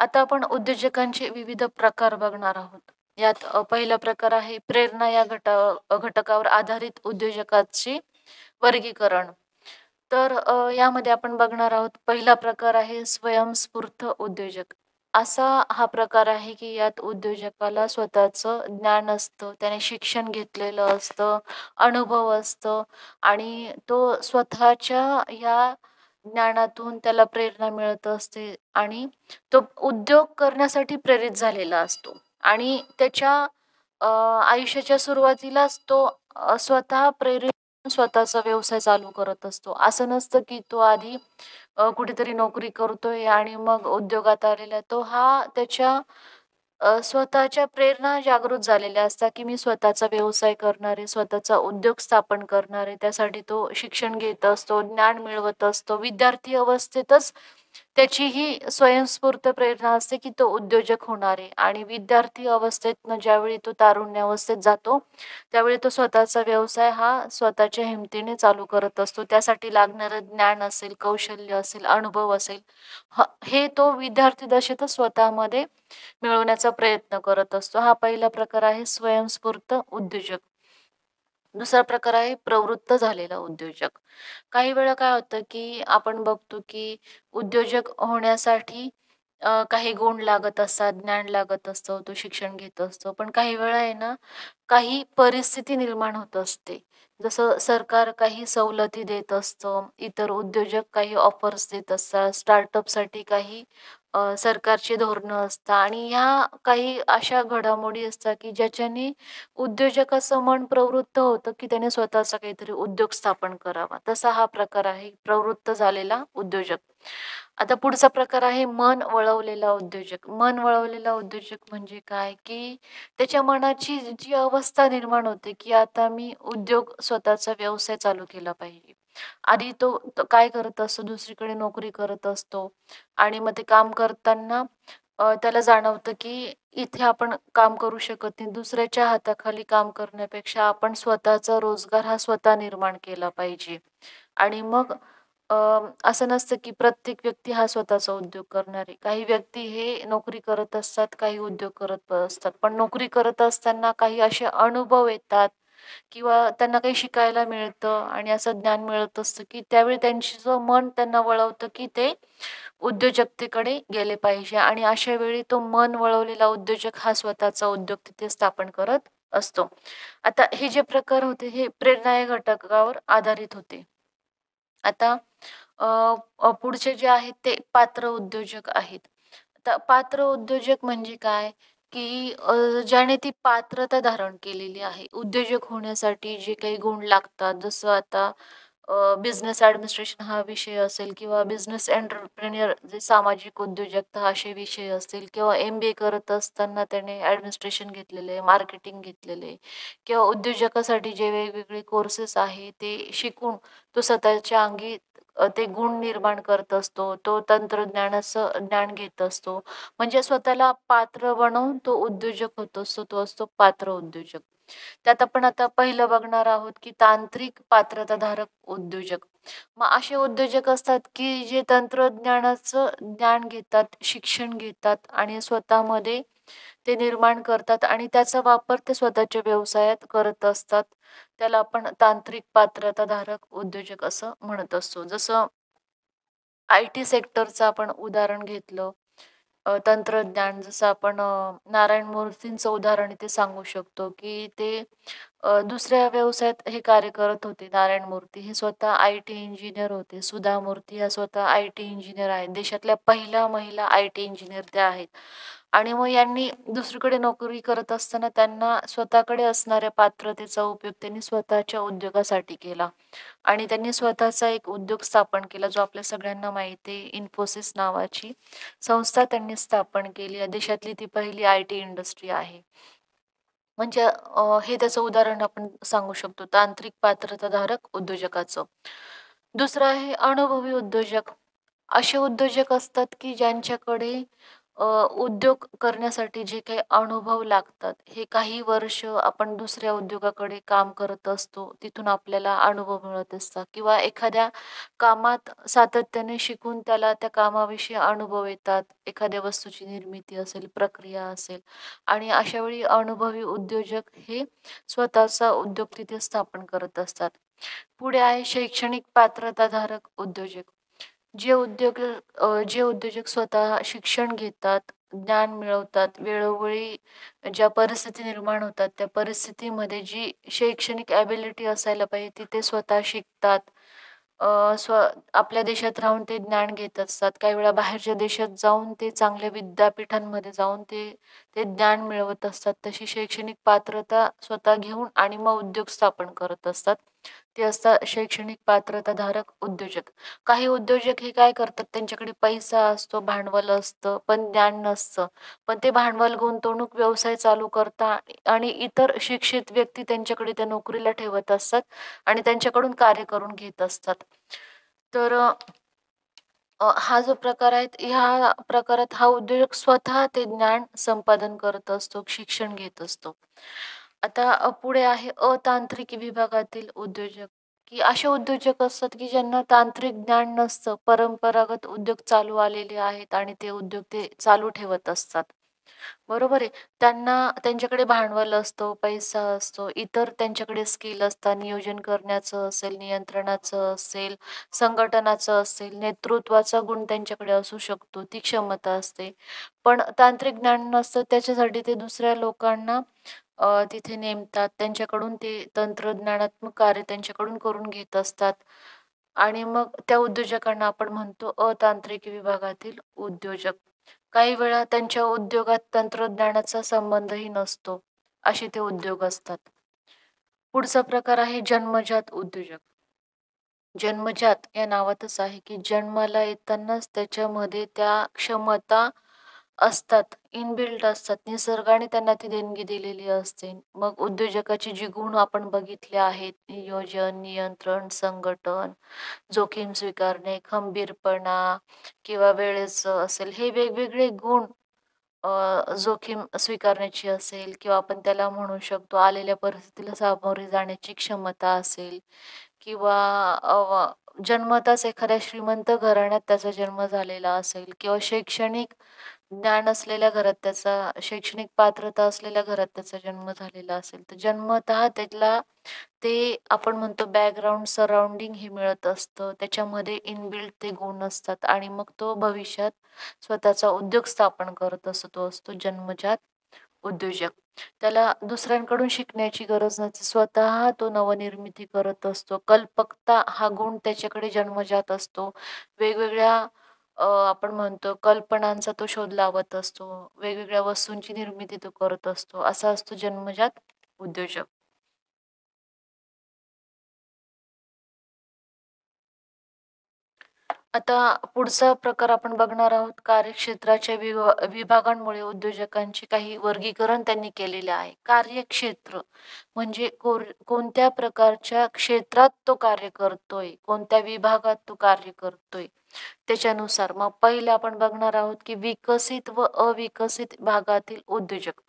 आता आपण उद्योजकांचे विविध प्रकार बघणार आहोत. यात पहिला प्रकार आहे प्रेरणा या घटकावर आधारित उद्योजकाचे वर्गीकरण. तर यामध्ये आपण बघणार आहोत पहिला प्रकार आहे स्वयंस्फूर्त उद्योजक. असा हा प्रकार आहे, की यात उद्योजकाला स्वतःचं ज्ञान असतं, त्याने शिक्षण घेतलेलं असतं, अनुभव असतं आणि तो स्वतःच्या या ज्ञानातून त्याला प्रेरणा मिळत असते आणि तो उद्योग करण्यासाठी प्रेरित झालेला असतो आणि त्याच्या आयुष्याच्या सुरुवातीलाच तो स्वतः प्रेरित होऊन स्वतःचा व्यवसाय चालू करत असतो. असं नसतं की तो आधी कुठेतरी नोकरी करतोय आणि मग उद्योगात आलेला आहे. तो हा त्याच्या स्वतःच्या प्रेरणा जागृत झालेल्या असतात, की मी स्वतःचा व्यवसाय करणार आहे, स्वतःचा उद्योग स्थापन करणार आहे. त्यासाठी तो शिक्षण घेत असतो, ज्ञान मिळवत असतो. विद्यार्थी अवस्थेतच त्याची ही स्वयंस्फूर्त प्रेरणा असते, की तो उद्योजक होणार आहे आणि विद्यार्थी अवस्थेतनं ज्यावेळी तो तारुण्यावस्थेत जातो, त्यावेळी तो स्वतःचा व्यवसाय हा स्वतःच्या हिमतीने चालू करत असतो. त्यासाठी लागणारं ज्ञान असेल, कौशल्य असेल, अनुभव असेल, हे तो विद्यार्थी दशेतच स्वतःमध्ये मिळवण्याचा प्रयत्न करत असतो. हा पहिला प्रकार आहे स्वयंस्फूर्त उद्योजक. दुसरा प्रकार आहे प्रवृत्त झालेला उद्योजक. काही वेळा काय होतं, की आपण बघतो, की उद्योजक होण्यासाठी काही गुण लागत असतात, ज्ञान लागत असतं, तो शिक्षण घेत असतो. पण काही वेळा आहे ना, काही परिस्थिती निर्माण होत असते. जसं सरकार काही सवलती देत असतं, इतर उद्योजक काही ऑफर्स देत असतात, स्टार्टअपसाठी काही सरकारची धोरणं असतात आणि ह्या काही अशा घडामोडी असतात, की ज्याच्याने उद्योजकाचं मन प्रवृत्त होतं, की त्याने स्वतःचा काहीतरी उद्योग स्थापन करावा. तसा हा प्रकार आहे प्रवृत्त झालेला उद्योजक. आता पुढचा प्रकार आहे मन वळवलेला उद्योजक. मन वळवलेला उद्योजक म्हणजे काय, की त्याच्या मनाची जी अवस्था निर्माण होते, की आता मी उद्योग स्वतःचा व्यवसाय चालू केला पाहिजे. आधी तो तो काय करत असतो, दुसरीकडे नोकरी करत असतो आणि मग ते काम करताना त्याला जाणवतं, की इथे आपण काम करू शकत नाही. दुसऱ्याच्या हाताखाली काम करण्यापेक्षा आपण स्वतःचा रोजगार हा स्वतः निर्माण केला पाहिजे. आणि मग अ, असं नसतं, की प्रत्येक व्यक्ती हा स्वतःचा उद्योग करणार आहे. काही व्यक्ती हे नोकरी करत असतात, काही उद्योग करत असतात. पण नोकरी करत असताना काही असे अनुभव येतात किंवा त्यांना काही शिकायला मिळतं आणि असं ज्ञान मिळत असतं, की त्यावेळी त्यांचं मन त्यांना वळवतं, की ते उद्योजकतेकडे गेले पाहिजे आणि अशा वेळी तो मन वळवलेला उद्योजक हा स्वतःचा उद्योग तिथे स्थापन करत असतो. आता हे जे प्रकार होते हे प्रेरणा या घटकावर आधारित होते. आता अ, पुढचे जे आहेत ते पात्र उद्योजक आहेत. आता पात्र उद्योजक म्हणजे काय, की ज्याने ती पात्रता धारण केलेली आहे. उद्योजक होण्यासाठी जे काही गुण लागतात, जसं आता बिझनेस ॲडमिनिस्ट्रेशन हा विषय असेल किंवा बिझनेस एंटरप्रेन्युअर जे सामाजिक उद्योजकता असे विषय असतील किंवा MBA करत असताना त्याने ॲडमिनिस्ट्रेशन घेतलेलं आहे, मार्केटिंग घेतलेलं आहे किंवा उद्योजकासाठी जे वेगवेगळे कोर्सेस आहे ते शिकून तो स्वतःच्या अंगी ते गुण निर्माण करत असतो. तो तंत्रज्ञानाचं ज्ञान घेत असतो. म्हणजे स्वतःला पात्र बनवून तो उद्योजक होत असतो. तो असतो पात्र उद्योजक. त्यात आपण आता पहिलं बघणार आहोत, की तांत्रिक पात्रताधारक उद्योजक. मग असे उद्योजक असतात, की जे तंत्रज्ञानाचं ज्ञान घेतात, शिक्षण घेतात आणि स्वतःमध्ये ते निर्माण करतात आणि त्याचा वापर ते स्वतःच्या व्यवसायात करत असतात. त्याला आपण तांत्रिक पात्रताधारक उद्योजक असं म्हणत असतो. जसं IT सेक्टरचं आपण उदाहरण घेतलं, तंत्रज्ञान जसं आपण नारायण मूर्तींचं उदाहरण इथे सांगू शकतो, की ते दुसऱ्या व्यवसायात हे कार्य करत होते. नारायण मूर्ती हे स्वतः IT इंजिनिअर होते. सुधा मूर्ती ह्या स्वतः IT इंजिनिअर आहेत. देशातल्या पहिल्या महिला IT इंजिनिअर त्या आहेत. आणि मग यांनी दुसरीकडे नोकरी करत असताना त्यांना स्वतःकडे असणाऱ्या पात्रतेचा उपयोग त्यांनी स्वतःच्या उद्योगासाठी केला. आणि त्यांनी स्वतःचा एक उद्योग स्थापन केला, जो आपल्या सगळ्यांना माहिती आहे. इन्फोसिस नावाची संस्था त्यांनी स्थापन केली. या देशातली ती पहिली IT इंडस्ट्री आहे. म्हणजे हे त्याचं उदाहरण आपण सांगू शकतो तांत्रिक पात्रताधारक उद्योजकाचं. दुसरं आहे अनुभवी उद्योजक. असे उद्योजक असतात, की ज्यांच्याकडे अ, उद्योग करण्यासाठी जे काही अनुभव लागतात, हे काही वर्ष आपण दुसऱ्या उद्योगाकडे काम करत असतो. तिथून आपल्याला अनुभव मिळत असतात किंवा एखाद्या कामात सातत्याने शिकून त्याला त्या कामाविषयी अनुभव येतात. एखाद्या वस्तूची निर्मिती असेल, प्रक्रिया असेल आणि अशा वेळी अनुभवी उद्योजक हे स्वतःचा उद्योग तिथे स्थापन करत असतात. पुढे आहे शैक्षणिक पात्रताधारक उद्योजक. जे उद्योजक स्वतः शिक्षण घेतात, ज्ञान मिळवतात, वेळोवेळी ज्या परिस्थिती निर्माण होतात, त्या परिस्थितीमध्ये जी शैक्षणिक ॲबिलिटी असायला पाहिजे, ती ते स्वतः शिकतात. अ, स्व आपल्या देशात राहून ते ज्ञान घेत असतात. काही वेळा बाहेरच्या देशात जाऊन ते चांगल्या विद्यापीठांमध्ये जाऊन ते ते ज्ञान मिळवत असतात. तशी शैक्षणिक पात्रता स्वतः घेऊन आणि मग उद्योग स्थापन करत असतात. ते असतात शैक्षणिक पात्रताधारक उद्योजक. काही उद्योजक हे काय करतात, त्यांच्याकडे पैसा असतो, भांडवल असतं, पण ज्ञान नसतं. पण ते भांडवल गुंतवणूक व्यवसाय चालू करतात आणि इतर शिक्षित व्यक्ती त्यांच्याकडे त्या नोकरीला ठेवत असतात आणि त्यांच्याकडून कार्य करून घेत असतात. तर हा जो प्रकार आहे, ह्या प्रकारात हा उद्योजक स्वतः ते ज्ञान संपादन करत असतो, शिक्षण घेत असतो. आता पुढे आहे अतांत्रिक विभागातील उद्योजक, की असे उद्योजक असतात, की ज्यांना तांत्रिक ज्ञान नसतं. परंपरागत उद्योग चालू आलेले आहेत आणि ते उद्योग ते चालू ठेवत असतात. बरोबर आहे. त्यांना त्यांच्याकडे भांडवल असतो, पैसा असतो, इतर त्यांच्याकडे स्किल असतात. नियोजन करण्याचं असेल, नियंत्रणाचं असेल, संघटनाचं असेल, नेतृत्वाचा गुण त्यांच्याकडे असू शकतो, ती क्षमता असते. पण तांत्रिक ज्ञान नसतं त्याच्यासाठी ते दुसऱ्या लोकांना तिथे नेमतात. त्यांच्याकडून ते तंत्रज्ञानात्मक कार्य त्यांच्याकडून करून घेत असतात आणि मग त्या उद्योजकांना आपण म्हणतो अतांत्रिक विभागातील उद्योजक. काही वेळा त्यांच्या उद्योगात तंत्रज्ञानाचा संबंधही नसतो. असे ते उद्योग असतात. पुढचा प्रकार आहे जन्मजात उद्योजक. जन्मजात या नावातच आहे, की जन्माला येतानाच त्याच्यामध्ये त्या क्षमता असतात, इनबिल्ट असतात. निसर्गाने त्यांना ती देणगी दिलेली असते. मग उद्योजकाचे जे गुण आपण बघितले आहेत, नियोजन, नियंत्रण, संघटन, जोखीम स्वीकारणे, खंबीरपणा किंवा वेळेचं असेल, हे वेगवेगळे गुण जोखीम स्वीकारण्याची असेल किंवा आपण त्याला म्हणू शकतो आलेल्या परिस्थितीला सामोरे जाण्याची क्षमता असेल किंवा जन्मताच एखाद्या श्रीमंत घराण्यात त्याचा जन्म झालेला असेल किंवा शैक्षणिक ज्ञान असलेल्या घरात त्याचा शैक्षणिक पात्रता असलेल्या घरात त्याचा जन्म झालेला असेल, तर जन्मतः त्याला ते आपण म्हणतो बॅकग्राऊंड, सराउंडिंग हे मिळत असतं. त्याच्यामध्ये इनबिल्ट ते गुण असतात आणि मग तो भविष्यात स्वतःचा उद्योग स्थापन करत असतो. तो असतो जन्मजात उद्योजक. त्याला दुसऱ्यांकडून शिकण्याची गरज नसते. स्वतः तो नवनिर्मिती करत असतो. कल्पकता हा गुण त्याच्याकडे जन्मजात असतो. वेगवेगळ्या आपण म्हणतो कल्पनांचा तो शोध लावत असतो. वेगवेगळ्या वस्तूंची निर्मिती तो करत असतो. असा असतो जन्मजात उद्योजक. आता पुढचा प्रकार आपण बघणार आहोत. कार्यक्षेत्राच्या विभागांमुळे उद्योजकांचे काही वर्गीकरण त्यांनी केलेले आहे. कार्यक्षेत्र म्हणजे कोणत्या प्रकारच्या क्षेत्रात तो कार्य करतोय, कोणत्या विभागात तो कार्य करतोय, त्याच्यानुसार. मग पहिलं आपण बघणार आहोत, की विकसित व अविकसित भागातील उद्योजक.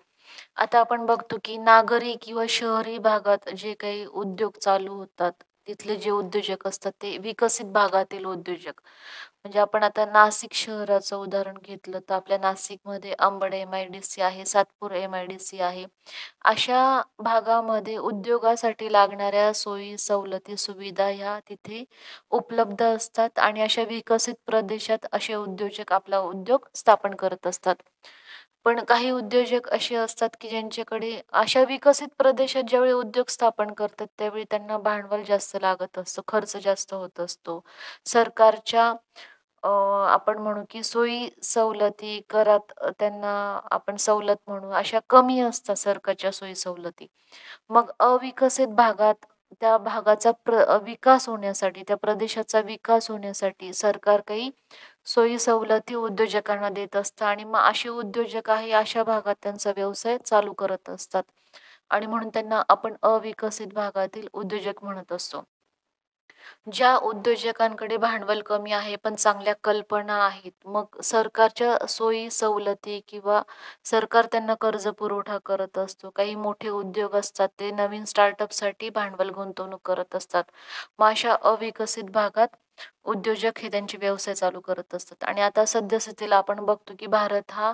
आता आपण बघतो, की नागरी किंवा शहरी भागात जे काही उद्योग चालू होतात, तिथले जे उद्योजक असतात ते विकसित भागातील उद्योजक. म्हणजे आपण आता नाशिक शहराचं उदाहरण घेतलं तर आपल्या नाशिकमध्ये अंबड एम-आय-डी-सी आहे, सातपूर एम-आय-डी-सी आहे. अशा भागामध्ये उद्योगासाठी लागणाऱ्या सोयी, सवलती, सुविधा ह्या तिथे उपलब्ध असतात आणि अशा विकसित प्रदेशात असे उद्योजक आपला उद्योग स्थापन करत असतात. पण काही उद्योजक असे असतात, की ज्यांच्याकडे अशा विकसित प्रदेशात ज्यावेळी उद्योग स्थापन करतात, त्यावेळी त्यांना भांडवल जास्त लागत असतं, खर्च जास्त होत असतो. सरकारच्या आपण म्हणू की सोयी सवलती करात त्यांना आपण सवलत म्हणू, अशा कमी असतात सरकारच्या सोयी सवलती. मग अविकसित भागात त्या भागाचा विकास होण्यासाठी, त्या प्रदेशाचा विकास होण्यासाठी सरकार काही सोयी सवलती उद्योजकांना देत असतं आणि मग असे उद्योजक आहे अशा भागात त्यांचा व्यवसाय चालू करत असतात आणि म्हणून त्यांना आपण अविकसित भागातील उद्योजक म्हणत असतो. ज्या उद्योजकांकडे भांडवल कमी आहे, पण चांगल्या कल्पना आहेत, मग सरकारच्या सोयी सवलती किंवा सरकार त्यांना कर्ज पुरवठा करत असतो. काही मोठे उद्योग असतात, ते नवीन स्टार्टअपसाठी भांडवल गुंतवणूक करत असतात. मग अशा अविकसित भागात उद्योजक हे त्यांचे व्यवसाय चालू करत असतात. आणि आता सद्यस्थितीला आपण बघतो, की भारत हा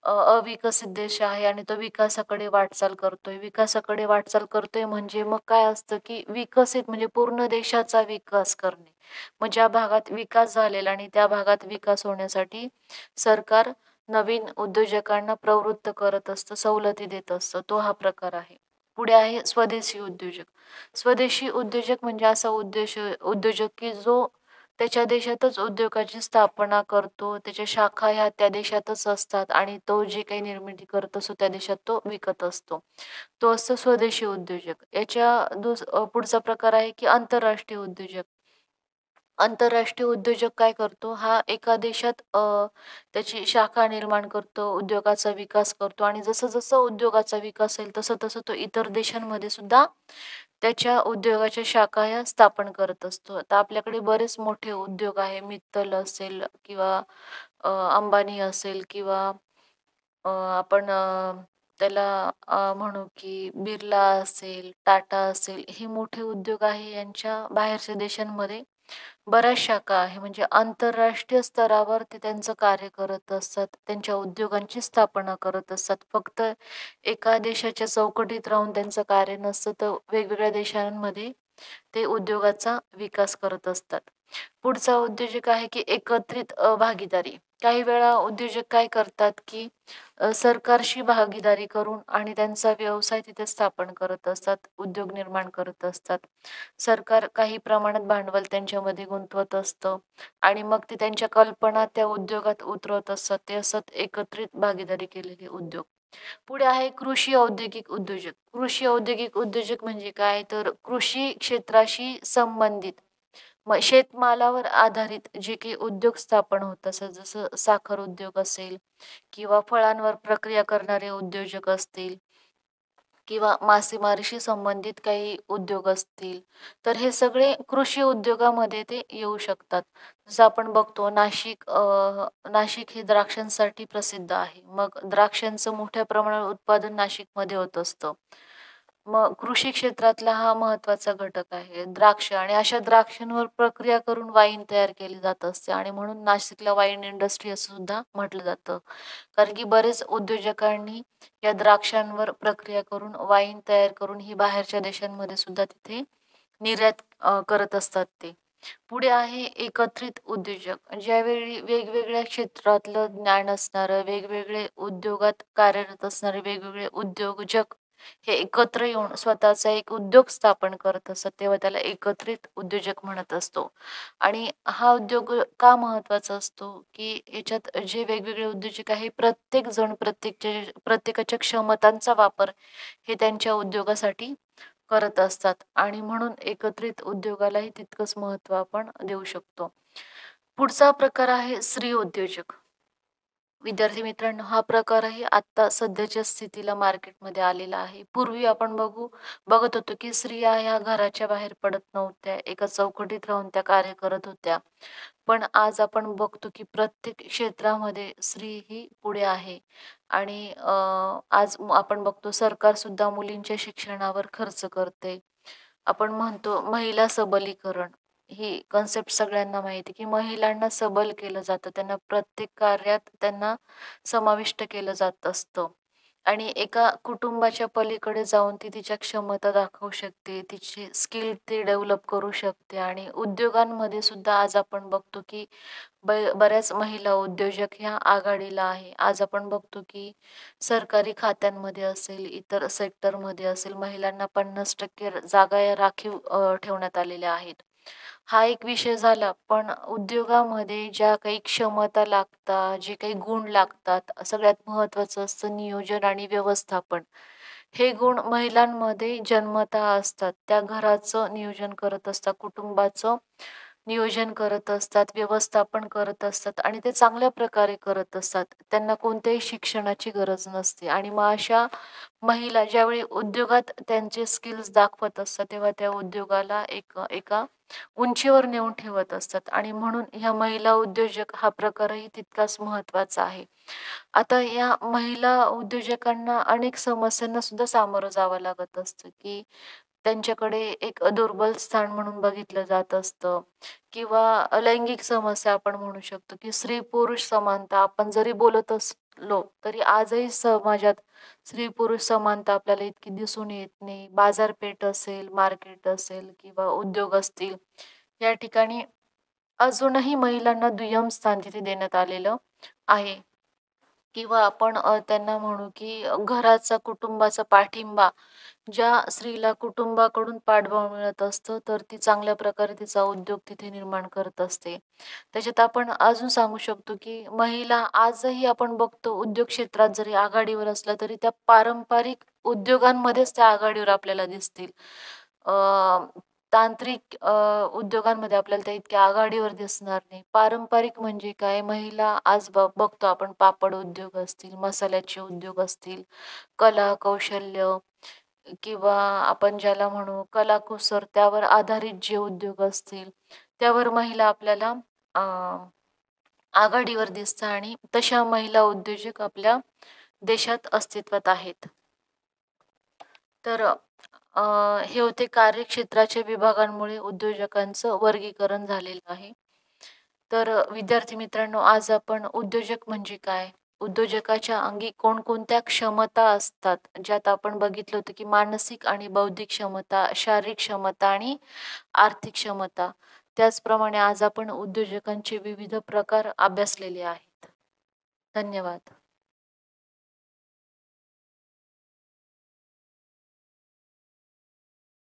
अविकसित देश आहे आणि तो विकासाकडे वाटचाल करतोय. विकासाकडे वाटचाल करतोय म्हणजे मग काय असतं, की विकसित म्हणजे पूर्ण देशाचा विकास करणे. मग ज्या भागात विकास झालेला आणि त्या भागात विकास होण्यासाठी सरकार नवीन उद्योजकांना प्रवृत्त करत असतं, सवलती देत असतं. तो हा प्रकार आहे. पुढे आहे स्वदेशी उद्योजक. स्वदेशी उद्योजक म्हणजे असा उद्योजक, की जो त्याच्या देशातच उद्योगाची स्थापना करतो. त्याच्या शाखा ह्या त्या देशातच असतात आणि तो जे काही निर्मिती करत असतो त्या देशात तो विकत असतो. तो असतो स्वदेशी उद्योजक. पुढचा प्रकार आहे की आंतरराष्ट्रीय उद्योजक. आंतरराष्ट्रीय उद्योजक काय करतो? हा एका देशात त्याची शाखा निर्माण करतो, उद्योगाचा विकास करतो आणि जसं-जसं उद्योगाचा विकास होईल तसं-तसं तो इतर देशांमध्ये सुद्धा त्याच्या उद्योगाच्या शाखा ह्या स्थापन करत असतो. आता आपल्याकडे बरेच मोठे उद्योग आहे. मित्तल असेल किंवा अंबानी असेल किंवा आपण त्याला म्हणू की बिर्ला असेल, टाटा असेल, हे मोठे उद्योग आहे. यांच्या बाहेरच्या देशांमध्ये बऱ्याच शाखा आहे. म्हणजे आंतरराष्ट्रीय स्तरावर ते त्यांचं कार्य करत असतात. त्यांच्या उद्योगांची स्थापना करत असतात. फक्त एका देशाच्या चौकटीत राहून त्यांचं कार्य नसतं, तर वेगवेगळ्या देशांमध्ये ते उद्योगाचा विकास करत असतात. पुढचा उद्योजक आहे की एकत्रित भागीदारी. काही वेळा उद्योजक काय करतात, की सरकारशी भागीदारी करून आणि त्यांचा व्यवसाय तिथे स्थापन करत असतात, उद्योग निर्माण करत असतात. सरकार काही प्रमाणात भांडवल त्यांच्यामध्ये गुंतवत असतं आणि मग ते त्यांच्या कल्पना त्या उद्योगात उतरवत असतात. ते असतात एकत्रित भागीदारी केलेले उद्योग. पुढे आहे कृषी औद्योगिक उद्योजक. कृषी औद्योगिक उद्योजक म्हणजे काय? तर कृषी क्षेत्राशी संबंधित मग शेतमालावर आधारित जे काही उद्योग स्थापन होत असतात, जसं साखर उद्योग असेल किंवा फळांवर प्रक्रिया करणारे उद्योजक असतील किंवा मासेमारीशी संबंधित काही उद्योग असतील, तर हे सगळे कृषी उद्योगामध्ये ते येऊ शकतात. जसं आपण बघतो नाशिक हे द्राक्षांसाठी प्रसिद्ध आहे. मग द्राक्षांचं मोठ्या प्रमाणावर उत्पादन नाशिकमध्ये होत असतं. मग कृषी क्षेत्रातला हा महत्त्वाचा घटक आहे द्राक्ष आणि अशा द्राक्षांवर प्रक्रिया करून वाईन तयार केली जात असते आणि म्हणून नाशिकला वाईन इंडस्ट्री असं सुद्धा म्हटलं जातं. कारण की बरेच उद्योजकांनी या द्राक्षांवर प्रक्रिया करून वाईन तयार करून ही बाहेरच्या देशांमध्ये सुद्धा तिथे निर्यात करत असतात ते. पुढे आहे एकत्रित उद्योजक. ज्यावेळी वेगवेगळ्या क्षेत्रातलं ज्ञान असणारं, वेगवेगळे उद्योगात कार्यरत असणारे वेगवेगळे उद्योजक हे एकत्र येऊन स्वतःचा एक उद्योग स्थापन करत असतात, तेव्हा त्याला एकत्रित उद्योजक म्हणत असतो. आणि हा उद्योग का महत्त्वाचा असतो, की याच्यात जे वेगवेगळे उद्योजक आहे, प्रत्येक जण प्रत्येकाच्या क्षमतांचा वापर हे त्यांच्या उद्योगासाठी करत असतात आणि म्हणून एकत्रित उद्योगालाही तितकंच महत्त्व आपण देऊ शकतो. पुढचा प्रकार आहे स्त्री उद्योजक. विद्यार्थी मित्रांनो, हा प्रकारही आत्ता सध्याच्या स्थितीला मार्केटमध्ये आलेला आहे. पूर्वी आपण बघत होतो, की स्त्रिया ह्या घराच्या बाहेर पडत नव्हत्या. एका चौकटीत राहून त्या कार्य करत होत्या. पण आज आपण बघतो, की प्रत्येक क्षेत्रामध्ये स्त्री ही पुढे आहे आणि आपण बघतो सरकारसुद्धा मुलींच्या शिक्षणावर खर्च करते. आपण म्हणतो महिला सबलीकरण. ही कन्सेप्ट सगळ्यांना माहिती आहे, की महिलांना सबल केलं जातं. त्यांना प्रत्येक कार्यात त्यांना समाविष्ट केलं जात असतं आणि एका कुटुंबाच्या पलीकडे जाऊन ती तिच्या क्षमता दाखवू शकते. तिची स्किल ती डेव्हलप करू शकते आणि उद्योगांमध्ये सुद्धा आज आपण बघतो, की बऱ्याच महिला उद्योजक ह्या आघाडीला आहे. आज आपण बघतो, की सरकारी खात्यांमध्ये असेल, इतर सेक्टरमध्ये असेल, महिलांना 50% जागा या राखीव ठेवण्यात आलेल्या आहेत. हा एक विषय झाला. पण उद्योगामध्ये ज्या काही क्षमता लागतात, जे काही गुण लागतात, सगळ्यात महत्त्वाचं असतं नियोजन आणि व्यवस्थापन. हे गुण महिलांमध्ये जन्मतः असतात. त्या घराचं नियोजन करत असतात, कुटुंबाचं नियोजन करत असतात, व्यवस्थापन करत असतात आणि ते चांगल्या प्रकारे करत असतात. त्यांना कोणत्याही शिक्षणाची गरज नसते आणि मग अशा महिला ज्यावेळी उद्योगात त्यांचे स्किल्स दाखवत असतात, तेव्हा त्या उद्योगाला एका उंचीवर नेऊन ठेवत असतात आणि म्हणून ह्या महिला उद्योजक हा प्रकारही तितकाच महत्त्वाचा आहे. आता या महिला उद्योजकांना अनेक समस्यांना सुद्धा सामोरं जावं लागत असतं, की त्यांच्याकडे एक दुर्बल स्थान म्हणून बघितलं जात असतं किंवा लैंगिक समस्या आपण म्हणू शकतो, की स्त्री-पुरुष समानता आपण जरी बोलत असलो, तरी आजही समाजात स्त्री-पुरुष समानता आपल्याला इतकी दिसून येत नाही. बाजारपेठ असेल, मार्केट असेल किंवा उद्योग असतील, या ठिकाणी अजूनही महिलांना दुय्यम स्थान तिथे देण्यात आलेलं आहे. किंवा आपण त्यांना म्हणू की घराचा, कुटुंबाचा पाठिंबा ज्या स्त्रीला कुटुंबाकडून पाठबळ मिळत असतं, तर ती चांगल्या प्रकारे तिचा उद्योग तिथे निर्माण करत असते. त्याच्यात आपण अजून सांगू शकतो, की महिला आजही आपण बघतो उद्योग क्षेत्रात जरी आघाडीवर असल्या, तरी त्या पारंपरिक उद्योगांमध्येच त्या आघाडीवर आपल्याला दिसतील. अ, तांत्रिक उद्योगांमध्ये आपल्याला त्या इतक्या आघाडीवर दिसणार नाही. पारंपरिक म्हणजे काय? महिला आज बघतो आपण पापड उद्योग असतील, मसाल्याचे उद्योग असतील, कला, कौशल्य किंवा आपण ज्याला म्हणू कलाकुसर त्यावर आधारित जे उद्योग असतील, त्यावर महिला आपल्याला अ, आघाडीवर दिसतात आणि तशा महिला उद्योजक आपल्या देशात अस्तित्वात आहेत. तर हे होते कार्यक्षेत्राच्या विभागांमुळे उद्योजकांचं वर्गीकरण झालेलं आहे. तर विद्यार्थी मित्रांनो, आज आपण उद्योजक म्हणजे काय? उद्योजकाच्या अंगी कोणकोणत्या क्षमता असतात? ज्यात आपण बघितलं होतं, की मानसिक आणि बौद्धिक क्षमता, शारीरिक क्षमता आणि आर्थिक क्षमता. त्याचप्रमाणे आज आपण उद्योजकांचे विविध प्रकार अभ्यासलेले आहेत. धन्यवाद.